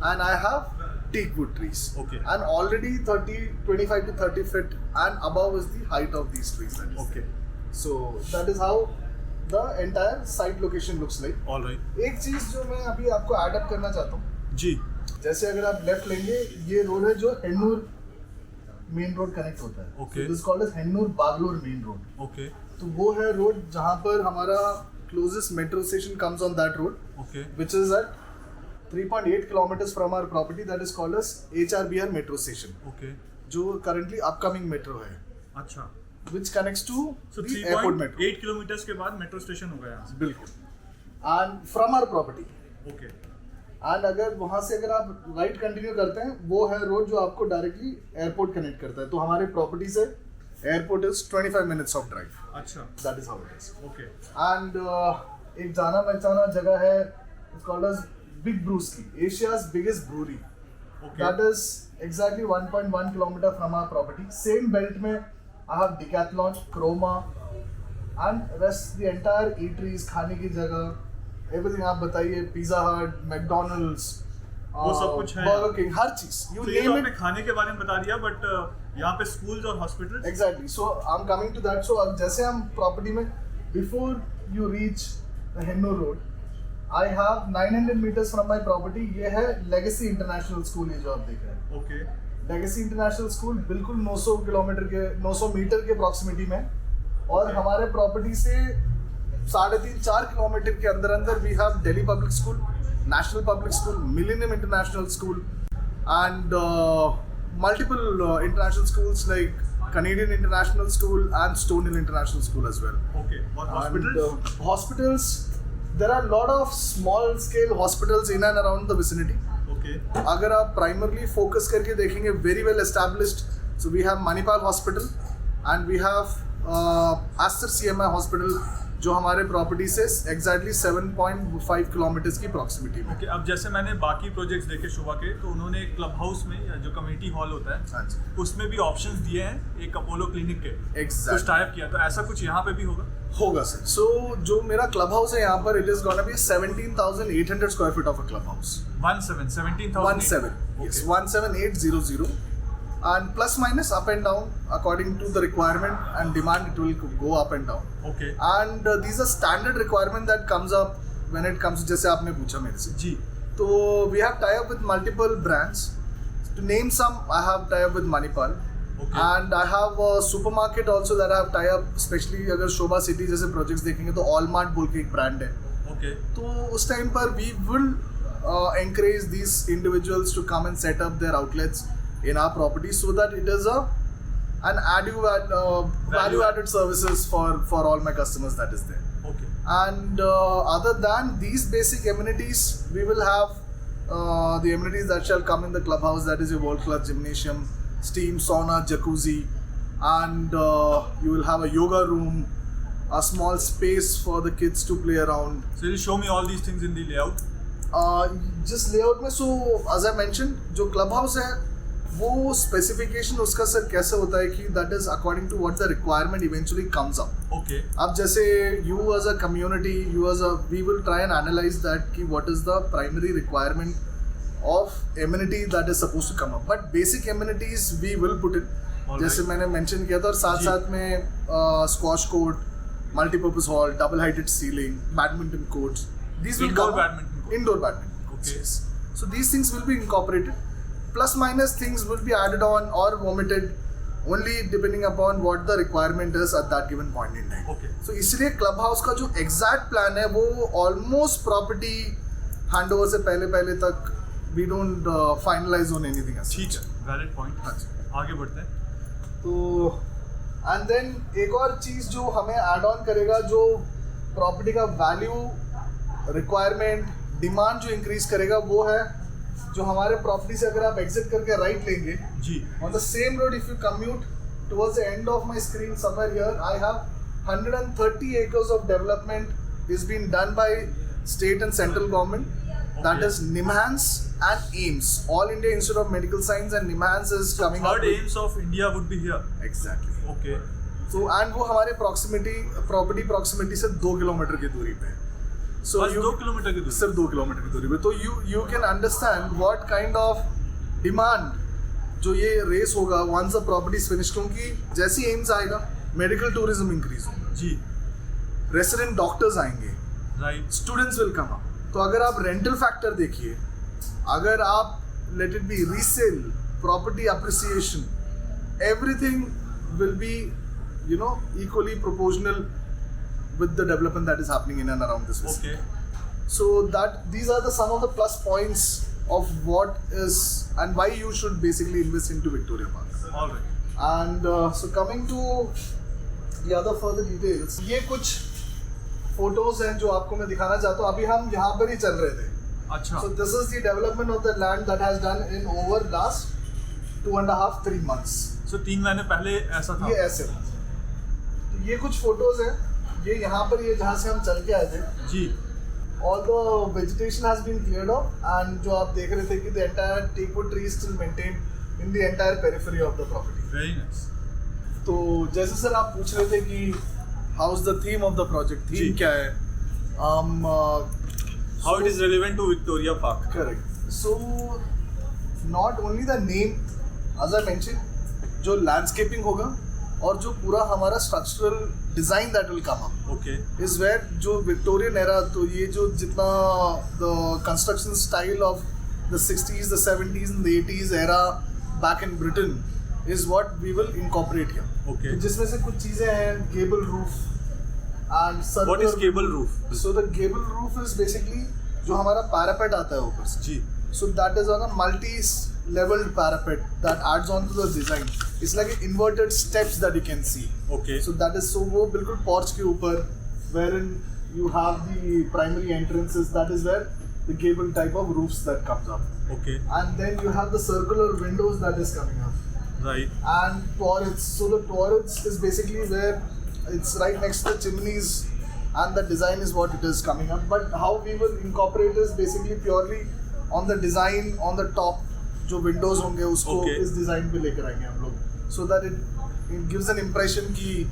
and I have teak wood trees. Okay. And already 25 to 30 feet and above is the height of these trees. That is okay there. So that is how the entire site location looks like. Alright. एक चीज जो मैं अभी आपको add up करना चाहता हूँ, जी। जैसे अगर आप लेफ्ट लेंगे, ये रोड है जो हेन्नूर मेन रोड कनेक्ट होता है। Okay. This called as Hennur Bangalore main road. Okay तो वो है रोड जहाँ पर हमारा closest metro station comes on that road, okay which is at 3.8 kilometers from our property, that is called as HRBR metro station, okay. जो currently upcoming metro है, अच्छा, which connects to so the airport metro. 3.8 kilometre के बाद metro station हो गया यहाँ से। बिल्कुल। And from our property, okay and अगर वहाँ से अगर आप राइट कंटिन्यू करते हैं, वो है रोड जो आपको डायरेक्टली एयरपोर्ट कनेक्ट करता है। तो हमारे प्रॉपर्टी से airport is 25 minutes of drive. अच्छा। That is how it is. Okay And एक जाना पहचाना जगह है, it's called as Big Brewski, Asia's biggest brewery. Okay That is exactly 1.1 kilometer from our property. Same belt में I have Decathlon, Chroma, and rest the entire eateries, खाने की जगह, everything आप बताइए, Pizza Hut, McDonald's, वो सब कुछ है। Burger King, हर चीज, you तो ये तो name आपने it. खाने के बारे में बता दिया, बट यहाँ पे स्कूल्स और hospital? Exactly. So I'm coming to that. So जैसे हम प्रॉपर्टी में, before you reach the Hennur Road, I have 900 meters from my property. ये है Legacy International School, ये जो आप देख रहे हैं। ओके Legacy International School बिल्कुल 900 किलोमीटर के 900 मीटर के प्रॉक्सिमिटी में, और Okay. हमारे प्रॉपर्टी से 3.5-4 किलोमीटर के अंदर अंदर we have Delhi Public School, National Public School, Millennium International School, and multiple international schools like Canadian International School and Stonehill International School as well. Okay. और And, hospital? hospitals, there are a lot of small scale hospitals in and around the vicinity. Okay अगर आप primarily focus करके देखेंगे, very well established. So we have Manipal Hospital and we have Aster CMI Hospital, जो हमारे property से exactly 7.5 kilometres की proximity में। Okay, अब जैसे मैंने बाकी प्रोजेक्ट्स देखे शुभा के, तो उन्होंने एक क्लब हाउस में या जो कम्युनिटी हॉल होता है, हाँ जी, उसमें भी ऑप्शंस दिए हैं एक अपोलो क्लिनिक के, कुछ एग्जैक्ट टाइप किया, तो ऐसा कुछ यहाँ पे भी होगा? होगा सर। सो जो मेरा क्लब हाउस है यहाँ पर, it is gonna B 17,800 square feet of a club house. 17,000 yes, 17800, and plus minus up and down according to the requirement and demand, it will go up and down. Okay. And these are standard requirement that comes up when it comes, जैसे आपने पूछा मेरे से, जी। तो we have tie up with multiple brands. To name some, I have tie up with Manipal. Okay. And I have a supermarket also that I have tie up, especially अगर शोभा city जैसे projects देखेंगे तो ऑलमार्ट बोल के एक brand है। Okay. तो उस टाइम पर we will encourage these individuals to come and set up their outlets in our property, so that it is an value added services for all my customers that is there. Okay. And other than these basic amenities, we will have the amenities that shall come in the clubhouse, that is your world class gymnasium, steam sauna, jacuzzi, and you will have a yoga room, a small space for the kids to play around. So you'll show me all these things in the layout? जिस layout में, so as I mention, जो club house है वो specification उसका sir कैसे होता है कि that is according to what the requirement eventually comes up. Okay. अब जैसे you as a community, we will try and analyse that कि what is the primary requirement of amenity that is suppose to come up, but basic amenities we will put in, जैसे मैंने mention किया था, और साथ साथ में squash court, multipurpose hall, double heighted ceiling, badminton courts, these will Indoor come badminton court. indoor badminton courts, Okay. yes. So these things will be incorporated, plus minus things will be added on or omitted only depending upon what the requirement is at that given point in time. Okay. So इसलिए club house का जो exact plan है वो almost property handover से पहले तक we don't finalize on anything as ठीक such. है, वैलिड पॉइंट। हाँ जी। आगे बढ़ते हैं। तो एंड देन एक और चीज़ जो हमें ऐड ऑन करेगा, जो प्रॉपर्टी का वैल्यू, रिक्वायरमेंट, डिमांड जो इंक्रीज करेगा, वो है जो हमारे प्रॉपर्टी से अगर आप एग्जिट करके राइट लेंगे, जी। on the same road, if you commute towards the end of my screen somewhere here, I have 130 acres of development is being done by state and central government. That Okay. is NIMHANS and AIMS, All India Institute of Medical Science, and NIMHANS is coming up Third with- aims of India would be here. Exactly. Okay. So and वो हमारे property proximity से 2 kilometre की दूरी पे है। So बस you- 2 kilometre की दूरी। सिर्फ 2 किलोमीटर की दूरी पे, तो you can understand what kind of demand जो ये रेस होगा once the property is finish, क्योंकि जैसे ही एम्स आएगा मेडिकल टूरिज्म इंक्रीज होगा, जी। रेसिडेंट डॉक्टर्स आएंगे, right. Students will come up. तो अगर आप रेंटल फैक्टर देखिए, अगर आप let it be resale, property appreciation, everything will be equally proportional with the development that is happening in and around this vicinity. Okay. So that these are some of the plus points of what is and why you should basically invest into Victoria Park. All right. And so coming to the other further details, ये कुछ photos हैं जो आपको मैं दिखाना चाहता हूँ। अभी हम यहाँ पर ही चल रहे थे। अच्छा। So this is the development of the land that has done in over last 2.5-3 months. So 3 महीने पहले ऐसा था। ये ऐसे था। तो ये कुछ फोटोज हैं, ये यहाँ पर, ये जहाँ से हम चल के आए थे, जी। all the vegetation has been cleared off, and जो आप देख रहे थे कि the entire teakwood tree is still maintained in the entire periphery of the property. Very nice. तो जैसे सर आप पूछ रहे थे कि how is the theme of the project, ji. theme क्या है, How it is relevant to Victoria Park? correct. So not only the name, as I mentioned, जो landscaping होगा और जो पूरा हमारा structural design that will come up Okay. is where जो Victorian era, तो ये जो जितना the construction style of the 60s, the 70s and the 80s era back in Britain is what we will incorporate here. Okay. तो जिसमें से कुछ चीज़ें हैं gable roof and circular. What is gable roof? So the gable roof is basically जो हमारा parapet आता है ऊपर से. जी। So that is on a multi-leveled parapet that adds on to the design. It's like inverted steps that you can see. Okay. So that is, so वो बिल्कुल porch के ऊपर, wherein you have the primary entrances, that is where the gable type of roofs that comes up. Okay. And then you have the circular windows that is coming up. Right. And turrets. So the turrets is basically where it's right next to the chimneys and the design is what it is coming up. But how we will incorporate is basically purely on the design on the top. जो windows होंगे उसको इस design पे लेकर आएंगे हम लोग, so that it gives an impression कि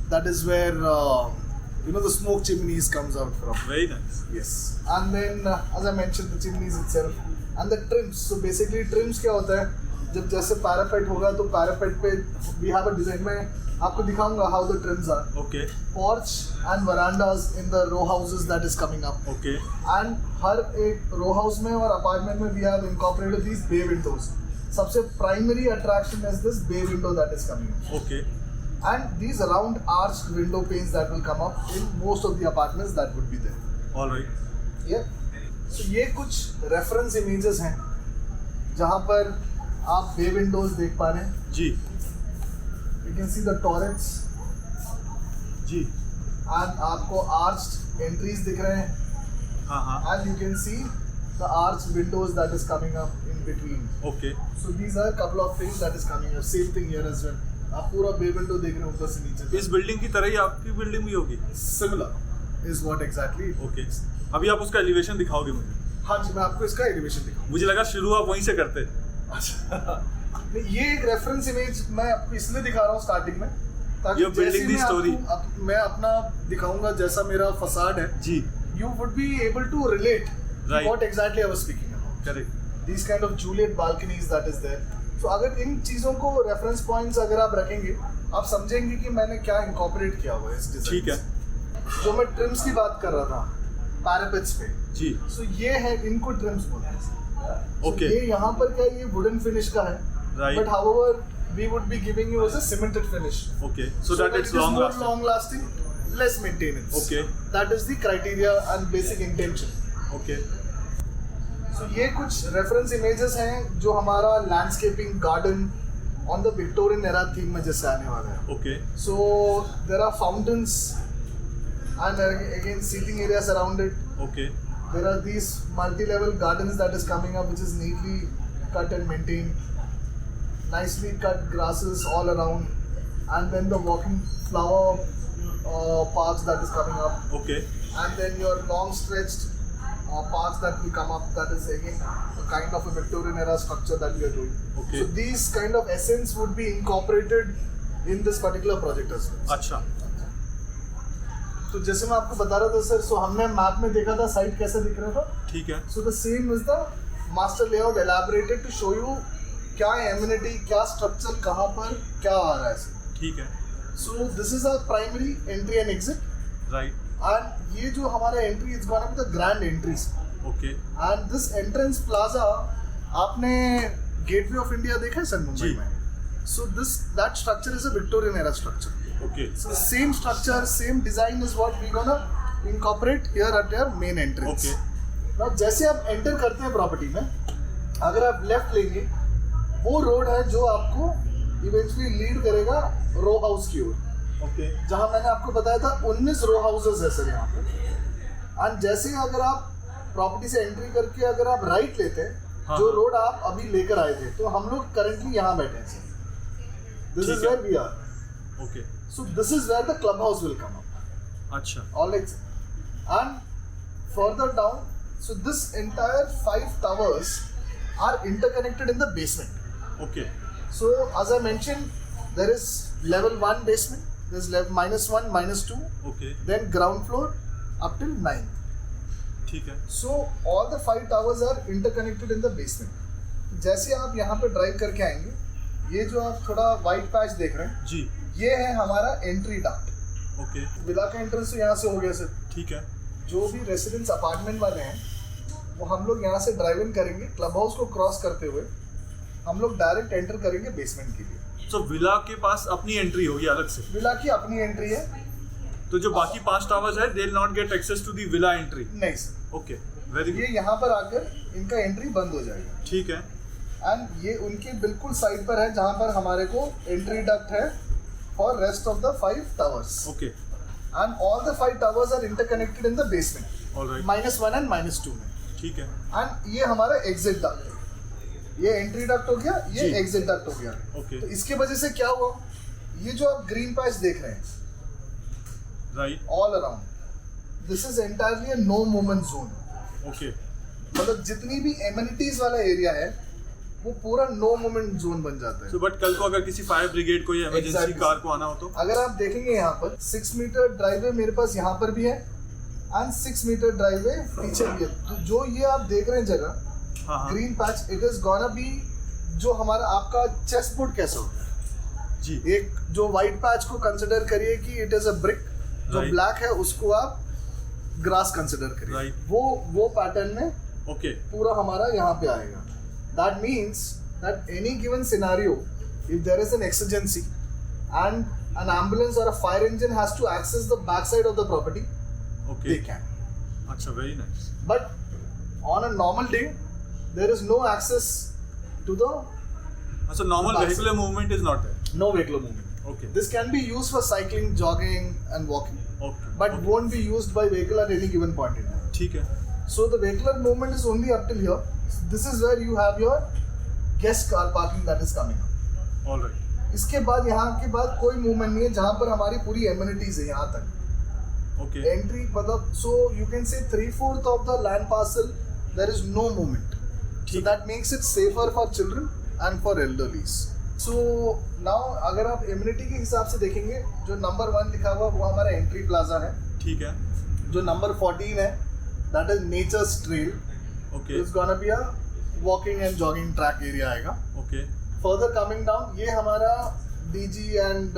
that is where the smoke chimneys comes out from. Very nice. Yes. And then as I mentioned, the chimneys itself and the trims. So basically trims क्या होता है, जब जैसे parapet होगा तो parapet पे we have a design. मैं आपको दिखाऊंगा how the trims are. Okay. Porch and verandas in the row houses that is coming up. Okay. And हर एक row house में और apartment में we have incorporated these bay windows. सबसे primary attraction is this bay window that is coming up. Okay. And these round arched window panes that will come up in most of the apartments that would be there. All right. Yeah. So ये कुछ reference images हैं जहाँ पर आप bay windows देख पा रहे हैं. जी. You can see the turrets. Ji. And आपको arched entries दिख रहे हैं. हाँ. And you can see the arched windows that is coming up in between. Okay. So these are a couple of things that is coming up. Same thing here as well. आप पूरा bay window देख रहे हैं ऊपर से नीचे. इस building की तरह ही आपकी बिल्डिंग भी होगी. Similar is what exactly. Okay. अभी आप उसका एलिवेशन दिखाओगे मुझे. हाँ जी, मैं आपको इसका एलिवेशन दिखाऊंगा. मुझे लगा शुरू आप वहीं से करते. अच्छा. ये एक रेफरेंस इमेज मैं आपको इसलिए दिखा रहा हूँ स्टार्टिंग में, ताकि building the story. मैं अपना दिखाऊंगा जैसा मेरा फसाड है जी. You would be able to relate Right. what exactly I was speaking about. Correct. These kind of Juliet balconies that is there. So अगर इन चीज़ों को रेफरेंस पॉइंट्स अगर आप रखेंगे, आप समझेंगे कि मैंने क्या इनकॉर्पोरेट किया हुआ है इस डिजाइन. ठीक है. जो मैं ट्रिम्स की बात कर रहा था पैरापेट्स पे. जी. So ये है, इनको ट्रिम्स बोलते हैं. So Okay. ये यहाँ पर क्या, ये वुडन फिनिश का है. Right. But however, we would be giving you as a cemented finish. Okay. So that it's it is long more lasting. long lasting, less maintenance. Okay. That is the criteria and basic intention. Okay. So ये कुछ reference images हैं जो हमारा landscaping garden on the Victorian era theme में जैसे आने वाला है. Okay. So there are fountains and again seating areas around it. Okay. There are these multi-level gardens that is coming up, which is neatly cut and maintained. Nicely cut grasses all around, and then the walking flower parks that is coming up. Okay. And then your long stretched parks that will come up. That is again a kind of a Victorian era structure that we are doing. Okay. So these kind of essence would be incorporated in this particular project as well. अच्छा. तो जैसे मैं आपको बता रहा था sir, सो हमने map में देखा था साइट कैसे दिख रहा था. ठीक है. So the same is the master layout elaborated to show you क्या एमिनिटी, क्या स्ट्रक्चर, कहाँ पर क्या आ रहा है. ठीक है. So this is our primary entry and exit. Right. And ये जो हमारा entry is gonna be the grand entries. Okay. And this entrance plaza, आपने गेटवे ऑफ इंडिया देखा है सर मुंबई में. So this that structure is a Victorian era structure. Okay. So same structure, same design is what we gonna incorporate here at your main entrance. Okay. Now जैसे आप enter करते हैं property में, अगर आप लेफ्ट लेंगे, वो रोड है जो आपको इवेंचुअली लीड करेगा रो हाउस की ओर. ओके. जहां मैंने आपको बताया था 19 रो हाउसेस है सर यहाँ पे. एंड जैसे ही अगर आप प्रॉपर्टी से एंट्री करके अगर आप राइट लेते हैं, हाँ. जो रोड आप अभी लेकर आए थे, तो हम लोग करंटली यहाँ बैठे हैं sir. This is where we are. Okay. So this is where the club house will come up. अच्छा. Alright. And further down, so this entire 5 towers are interconnected in the basement. Okay. So as I mentioned, there is level 1 basement, there's level -1, -2, Okay. then ground floor up till 9. ठीक है. So all the 5 towers are interconnected in the basement. जैसे आप यहाँ पे drive करके आएंगे, ये जो आप थोड़ा वाइट पैच देख रहे हैं, जी. ये है हमारा एंट्री डक्ट. ओके. विला का एंट्रेंस तो यहाँ से हो गया सर. ठीक है. जो भी रेसिडेंस अपार्टमेंट वाले हैं, वो हम लोग यहाँ से ड्राइव इन करेंगे. क्लब हाउस को क्रॉस करते हुए हम लोग डायरेक्ट एंटर करेंगे बेसमेंट के लिए. सो विला के पास अपनी एंट्री होगी अलग से. विला की अपनी एंट्री है. तो जो बाकी 5 टावर्स है, they will not get access to the villa entry. नहीं सर. ओके. वेरी ये गुड. यहाँ पर आकर इनका एंट्री बंद हो जाएगा. ठीक है. एंड ये उनके बिल्कुल साइड पर है जहाँ पर हमारे को एंट्री डक्ट है for rest of the 5 towers. Okay. And all the 5 towers are interconnected in the basement. Alright. -1 and -2 में. ठीक है. एंड ये हमारा एग्जिट डक्ट है. ये एंट्री डक्ट हो गया, ये जी. एग्जिट डक्ट हो गया. ओके. तो इसके वजह से क्या हुआ, ये जो आप ग्रीन पैच देख रहे हैं right. All around, this is entirely a no movement zone. Okay. मतलब जितनी भी एमिनिटीज वाला एरिया है वो पूरा नो मूवमेंट जोन बन जाता है. सो बट कल को अगर किसी फायर ब्रिगेड को या इमरजेंसी Exactly. कार को आना हो तो अगर आप देखेंगे यहाँ पर 6 मीटर ड्राइवे मेरे पास यहाँ पर भी है एंड 6 मीटर ड्राइवे पीछे भी है. तो जो ये आप देख रहे हैं जगह हाँ हाँ green patch, it is gonna B जो हमारा आपका चेस्ट बोर्ड कैसा होता है. जी. एक जो व्हाइट पैच को कंसिडर करिए कि इट इज अ ब्रिक, जो Right. ब्लैक है उसको आप ग्रास कंसिडर करिए. Right. वो पैटर्न में ओके. पूरा हमारा यहाँ पे आएगा. That means that any given scenario if there is an exigency and an ambulance or a fire engine has to access the backside of the property, okay. they can. अच्छा, very nice. But on a normal day, there is no access to the अच्छा, normal Bus. Vehicular movement is not there. no vehicular movement. Okay. This can be used for cycling, jogging, and walking, okay. but won't be used by vehicle at any given point in time. ठीक है. So the vehicular movement is only up till here. This is where you have your guest car parking that is coming up. Alright. इसके बाद यहाँ के बाद कोई movement नहीं है जहाँ पर हमारी पूरी एमिनिटीज है यहाँ तक. ओके. Entry मतलब so you can say 3/4 of the land parcel there is no movement. So that makes it safer for children and for elderlies. So now अगर आप एमिनिटी के हिसाब से देखेंगे जो नंबर 1 लिखा हुआ वो हमारा एंट्री प्लाजा है. ठीक है. जो नंबर 14 है that is nature's trail. Okay. It's gonna be a walking and jogging track area आएगा. ओके. Further coming down ये हमारा DG and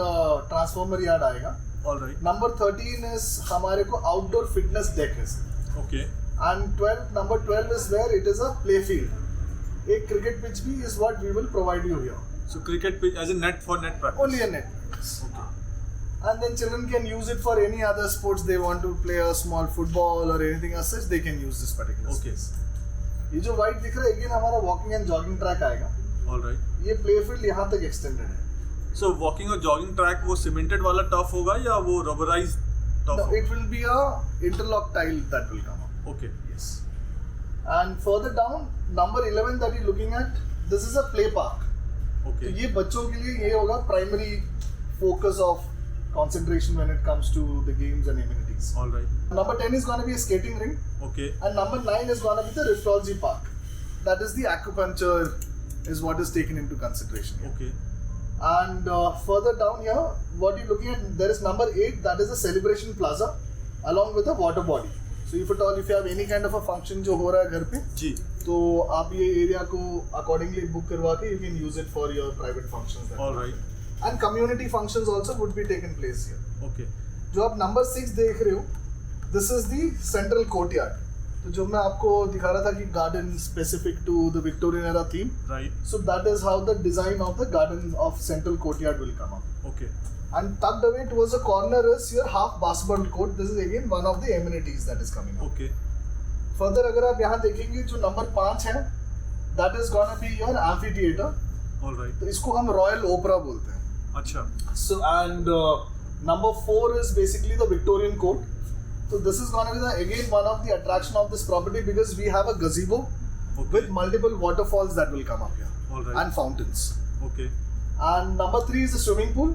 ट्रांसफॉर्मर यार्ड आएगा. ऑलराइट. नंबर 13 is हमारे को आउटडोर फिटनेस डेक है. Okay. And number 12 is where it is a play field. एक cricket pitch भी is what we will provide you here. So cricket pitch as a net for net practice. Only a net. Okay. And then children can use it for any other sports they want to play a small football or anything as such. They can use this particular Okay. space. ये जो white दिख रहा है again हमारा walking and jogging track आएगा. Alright. ये play field यहाँ तक extended है. सो वॉकिंग और जॉगिंग ट्रैक वो सीमेंटेड वाला टफ होगा या वो rubberise tough? No, it will be a interlock tile that will come up. Okay. Yes. And further down, number 11 that you're looking at, this is a play park. तो okay. ये बच्चों के लिए ये होगा primary focus of concentration when it comes to the games and amenities. Alright. Number 10 is going to be a skating ring, okay. and number 9 is going to be the reflexology park. That is the acupuncture is what is taken into consideration here. Okay. And further down here, what you're looking at, there is number 8, that is the celebration plaza, along with the water body. So if at all, if you have any kind of a function जो हो रहा है घर पे, जी. तो आप ये area को accordingly book करवा के you can use it for your private functions. that alright. And community functions also would be taken place here. Okay. जो आप नंबर 6 देख रहे हो, this is the central courtyard. तो जो मैं आपको दिखा रहा था कि garden specific to the Victorian era theme. Right. So that is how the design of the garden of central courtyard will come up. Okay. And tucked away towards the corner is your half basketball court. This is again one of the amenities that is coming up. Okay. Further अगर आप यहाँ देखेंगे जो number 5 है, that is gonna be your amphitheater. Alright. तो इसको हम royal ओपरा बोलते हैं. अच्छा. So and number 4 is basically the Victorian court. So this is gonna be again one of the attraction of this property because we have a gazebo okay. with multiple waterfalls that will come up here alright. and fountains. Okay. And number 3 is the swimming pool.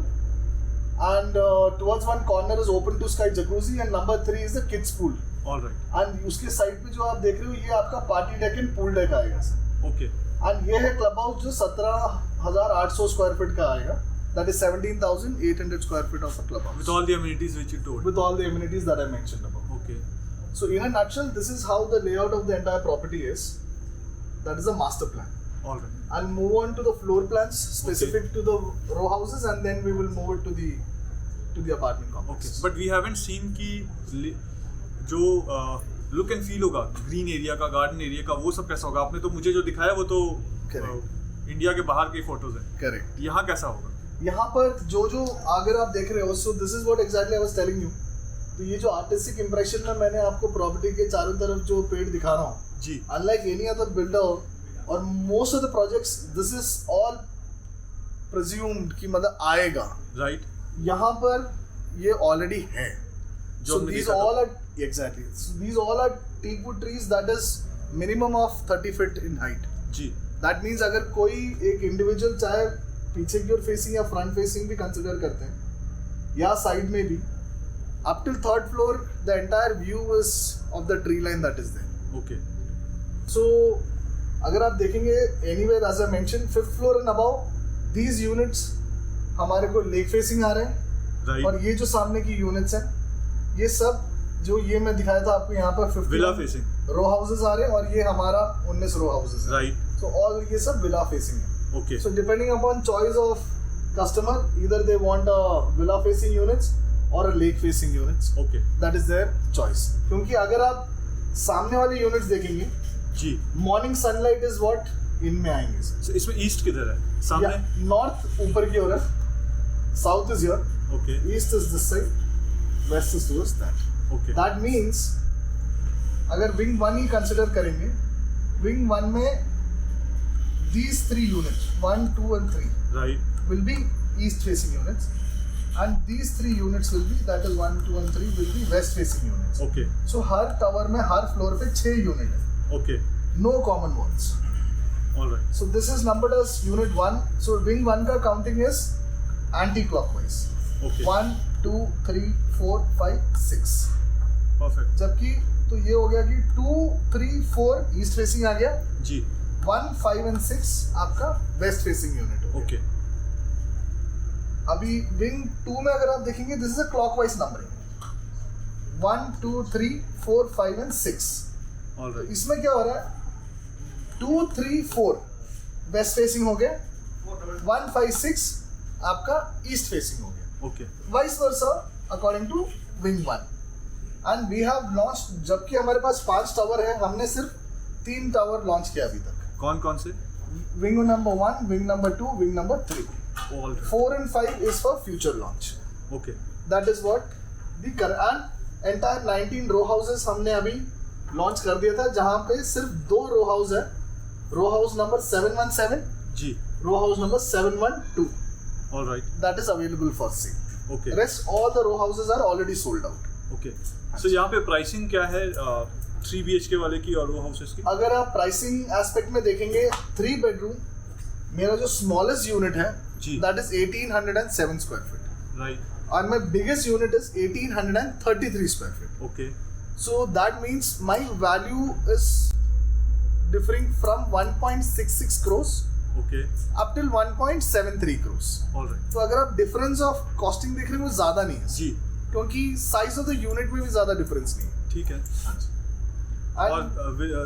And towards one corner is open to sky jacuzzi. And number 3 is the kids pool. Alright. And उसके side पे जो आप देख रहे हो ये आपका party deck and pool deck आएगा सर. ओके. And ये है क्लब हाउस जो 17,800 स्क्वायर फीट का आएगा. That is 17,800 square feet of a club house. With all the amenities which you told. With all the amenities that I mentioned above. Okay. So in a nutshell, this is how the layout of the entire property is. That is a master plan. Alright. I'll move on to the floor plans specific to the row houses, and then we will move it to the apartment okay. complex. But we haven't seen कि जो look and feel होगा green area का, garden area का, वो सब कैसा होगा? आपने तो मुझे जो दिखाया वो तो इंडिया के बाहर के फोटोज हैं. Correct. यहाँ कैसा होगा? यहाँ पर जो अगर आप देख रहे हो, so this is what exactly I was telling you. तो ये जो आर्टिस्टिक इम्प्रेशन में मैंने आपको प्रॉपर्टी के चारों तरफ जो पेड़ दिखा रहा हूँ, जी. unlike any other builder or most of the projects, this is all presumed कि मतलब आएगा. राइट. यहाँ पर ये ऑलरेडी है. जो So हमने these देखा था. all are exactly. So these all are teakwood trees that is minimum of 30 feet in height. Ji. That means अगर कोई एक इंडिविजुअल चाहे पीछे की ओर फेसिंग या फ्रंट फेसिंग भी कंसिडर करते हैं या साइड में भी, Up till third floor, the entire view is of the tree line that is there. Okay. So, अगर आप देखेंगे anywhere as I mentioned, fifth floor and above, these units हमारे को lake facing आ रहे हैं. Right. और ये जो सामने की यूनिट्स हैं, ये सब जो ये मैं दिखाया था आपको यहाँ पर 50 Villa facing. रो हाउसेस आ रहे हैं और ये हमारा 19 रो हाउसेस है. Right. So all ये सब विला फेसिंग है. Okay. So depending upon choice of customer, either they want a villa facing units or a lake facing units. Okay. That is their choice. क्योंकि अगर आप सामने वाले units देखेंगे, जी. मॉर्निंग सनलाइट इज व्हाट इनमें आएंगे. So, इसमें ईस्ट किधर है? सामने? नॉर्थ ऊपर की ओर है, south is your, Okay. East is this side, west is towards that. Okay. That means अगर विंग 1 ही कंसिडर करेंगे, विंग 1 में these 3 units 1, 2 and 3 Right. will be east facing units, and these 3 units will be, that is 1, 2 and 3 will be west facing units. Okay. So her tower में हर floor पे 6 unit है. Okay. No common walls. All right. So this is numbered as unit 1. So wing 1 का counting is anti-clockwise. Okay. 1, 2, 3, 4, 5, 6. Perfect. जबकि तो ये हो गया कि 2, 3, 4 ईस्ट फेसिंग आ गया. जी. 1, 5 and 6 आपका वेस्ट फेसिंग यूनिट हो गया. Okay. अभी विंग 2 में अगर आप देखेंगे, this is a clockwise numbering. 1, 2, 3, 4, 5 and 6. All right. इसमें क्या हो रहा है? 2, 3, 4 वेस्ट फेसिंग हो गया. 1, 5, 6 आपका ईस्ट फेसिंग हो गया. Okay. Vice versa according to wing 1. And we have launched, जबकि हमारे पास 5 टावर है, हमने सिर्फ 3 टावर लॉन्च किया अभी तक. कौन से? Wing number 1, wing number 2, wing number 3. All right. 4 and 5 is for future launch. Okay. That is what the current, and entire 19 row houses हमने अभी लॉन्च कर दिया था, जहाँ पे सिर्फ 2 रो हाउस है. रो हाउस नंबर 717, जी. Row house number 712. All right. That is available for sale. Okay. Rest all the row houses are already sold out. Okay. So यहाँ पे प्राइसिंग क्या है 3 BHK वाले की और रो हाउसेस की? अगर आप प्राइसिंग एस्पेक्ट में देखेंगे, 3 बेडरूम मेरा जो स्मॉलेस्ट यूनिट है, जी. that is 1807 square feet. Right. And my biggest unit is 1833 square feet. Okay. So that means my value is differing from 1.66 crores Okay. up till 1.73 crores. All right. तो अगर आप difference of costing देख रहे हैं वो ज़्यादा नहीं है, जी. क्योंकि साइज ऑफ द यूनिट में भी ज़्यादा डिफरेंस नहीं है. ठीक है. And और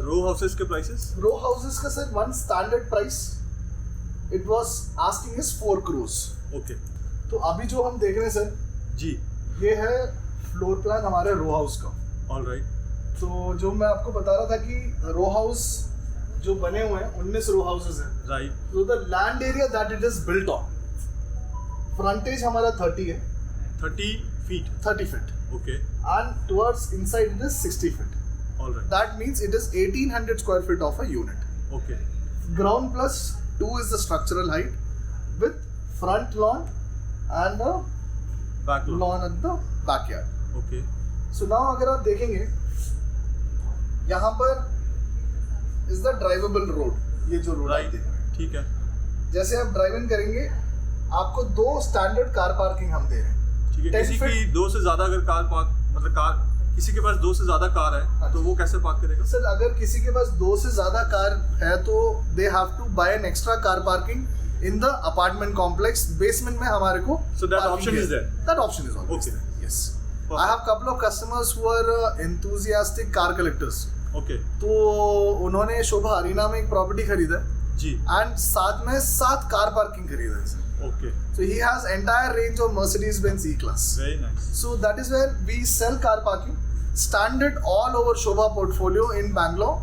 रो हाउसेस के प्राइसेस? रो हाउसेस का sir one standard price it was asking is 4 crores. Okay. तो अभी जो हम देख रहे हैं सर, जी. ये है फ्लोर प्लान हमारे रो हाउस का. All right. तो जो मैं आपको बता रहा था कि रो हाउस जो बने हुए हैं 19 रो हाउसेस हैं. Right. So the land area that it is built on, frontage हमारा 30 है, 30 feet. 30 feet, Okay. and towards inside it is 60 feet. All right. That means it is 1800 square feet of a unit. Okay. Ground plus 2 is the structural height, with front lawn and a Back lawn. lawn at the backyard. Okay. So now अगर आप देखेंगे, यहाँ पर is the drivable road. ये जो road आप Right. देख रहे हैं, ठीक है. जैसे आप ड्राइव इन करेंगे, आपको 2 स्टैंडर्ड कार पार्किंग हम दे रहे हैं. ठीक है. 10 किसी feet- की 2 से ज्यादा अगर कार पार्क मतलब कार किसी के पास 2 से ज्यादा कार है तो वो कैसे पार्क करेगा? सर अगर किसी के पास 2 से ज्यादा कार है तो they have to buy an extra car parking in the apartment complex. Basement में हमारे को So that option is there? That option is always Okay. there. Yes. Perfect. I have couple of customers who are enthusiastic car collectors. Okay. तो उन्होंने शोभा arena में एक property खरीदा जी. And साथ में 7 कार पार्किंग खरीदा है sir. Okay. So he has entire range of Mercedes-Benz E-Class. Very nice. So that is where we sell car parking standard all over Shobha portfolio in Bangalore.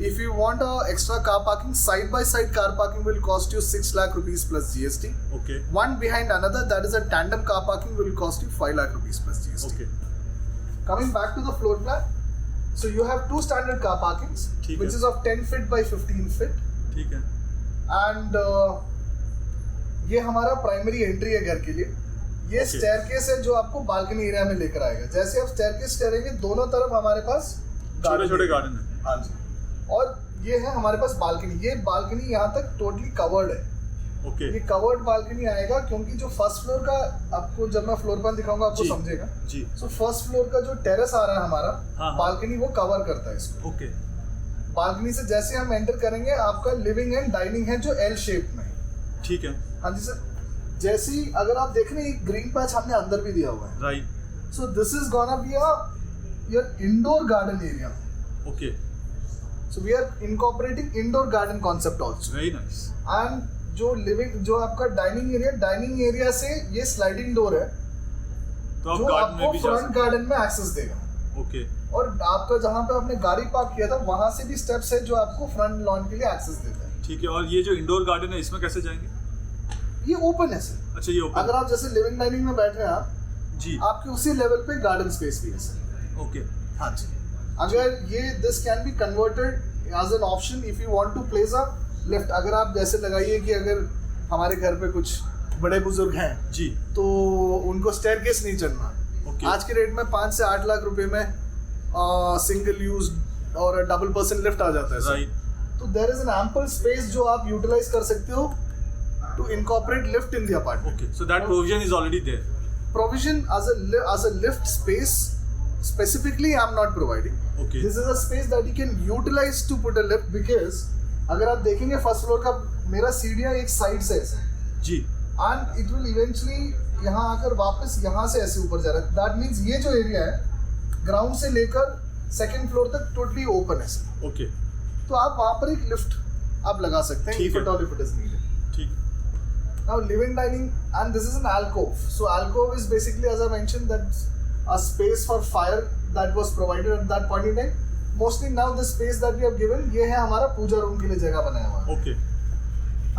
If you want a extra car parking, side by side car parking will cost you 6 lakh rupees plus GST. Okay. One behind another, that is a tandem car parking, will cost you 5 lakh rupees plus GST. Okay. Coming back to the floor plan, so you have 2 standard car parkings, ठीक which है. is of 10 feet by 15 feet, ठीक है. and ये हमारा primary entry है घर के लिए. ये Okay. स्टेयरकेस है जो आपको बालकनी एरिया में लेकर आएगा. जैसे आप स्टेयरकेस करेंगे, दोनों तरफ हमारे पास छोटे-छोटे गार्डन है. हाँ जी. और ये है हमारे पास बालकनी. ये बालकनी यहाँ तक टोटली कवर्ड है. ओके ये कवर्ड बालकनी आएगा, क्योंकि जो फर्स्ट फ्लोर का, आपको जब मैं फ्लोर प्लान दिखाऊंगा आपको जी, समझेगा। जी सो फर्स्ट फ्लोर का जो टेरेस आ रहा है हमारा, हाँ। बालकनी वो कवर करता है इसको। ओके बालकनी से जैसे हम एंटर करेंगे, आपका लिविंग एंड डाइनिंग है जो एल शेप में है। ठीक है हाँ जी सर। जैसे ही अगर आप देख रहे हैं, एक ग्रीन पैच हमने अंदर भी दिया हुआ है। Right so this is gonna be your indoor garden area. Okay so we are incorporating indoor garden concept also. Very nice and जो लिविंग, जो आपका डाइनिंग एरिया से ये स्लाइडिंग डोर है, तो आप जो गार्डन में आपको भी जा फ्रंट गार्डन में एक्सेस देगा। सकते ओके और आपका जहाँ पे आपने गाड़ी पार्क किया था, वहां से भी स्टेप्स है जो आपको फ्रंट लॉन के लिए एक्सेस देता है। ठीक है। और ये जो इंडोर गार्डन है इसमें कैसे जाएंगे? ये ओपन है सर। अच्छा ये ओपन अगर आप जैसे लिविंग डाइनिंग में बैठ रहे हैं आप, जी आपके उसी लेवल पे गार्डन स्पेस भी है सर। ओके हाँ जी। अगर ये this can be converted as an option if you want to place a lift. अगर आप जैसे लगाइए कि अगर हमारे घर पे कुछ बड़े बुजुर्ग हैं जी तो उनको स्टेयरकेस नहीं चढ़ना। ओके आज के रेट में 5 से 8 लाख रुपए में सिंगल यूज और डबल पर्सन लिफ्ट आ जाता है सर। राइट तो there is an ample space जो आप यूटिलाइज कर सकते हो to incorporate lift in the apartment. Okay so that provision is already there. Provision as a lift space specifically I'm not providing. Okay. This is a space that you can utilize to put a lift, because अगर आप देखेंगे first floor का मेरा सीढ़ियाँ एक side से ऐसे जी and it will eventually यहाँ आकर वापस यहाँ से ऐसे ऊपर जा रहा है। दैट मीन्स ये जो एरिया है ग्राउंड से लेकर सेकंड फ्लोर तक टोटली ओपन है सर। ओके तो आप वहाँ पर एक लिफ्ट आप लगा सकते हैं ठीक if है। at all if it is needed. ठीक Now living dining, and this is an alcove. So alcove is basically, as I mentioned, that's a space for fire that was provided at that point in time. Mostly now the space that we have given, ये है हमारा पूजा room के लिए जगह बनाया हुआ है। Okay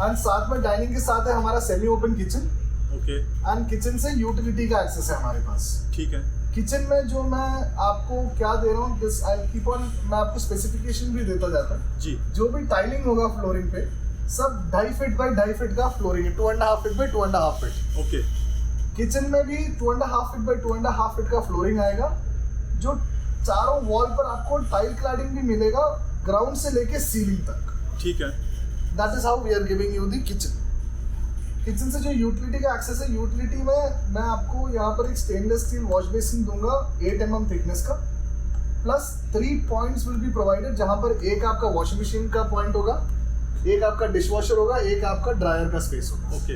And साथ में डाइनिंग के साथ है हमारा semi open kitchen, okay and kitchen से यूटिलिटी का एक्सेस है हमारे पास। ठीक है किचन में जो मैं आपको क्या दे रहा हूँ, दिस आई कीप ऑन, मैं आपको स्पेसिफिकेशन भी देता जाता हूँ। जी जो भी टाइलिंग होगा फ्लोरिंग पे, सब 2.5 फीट बाई 2.5 फीट का फ्लोरिंग है, 2.5 feet by 2.5 feet. Okay kitchen में भी 2.5 फीट बाई 2.5 फीट का फ्लोरिंग आएगा, जो चारों वॉल पर आपको टाइल क्लैडिंग भी मिलेगा ग्राउंड से लेके सीलिंग तक। ठीक है that is how we are giving you the kitchen. Kitchen से जो यूटिलिटी का एक्सेस है, यूटिलिटी में मैं आपको यहाँ पर एक स्टेनलेस स्टील वॉश बेसिन दूंगा 8 mm थिकनेस का, plus 3 points will be provided, जहाँ पर एक आपका वॉशिंग मशीन का पॉइंट होगा, एक आपका डिशवॉशर होगा, एक आपका ड्रायर का स्पेस होगा। ओके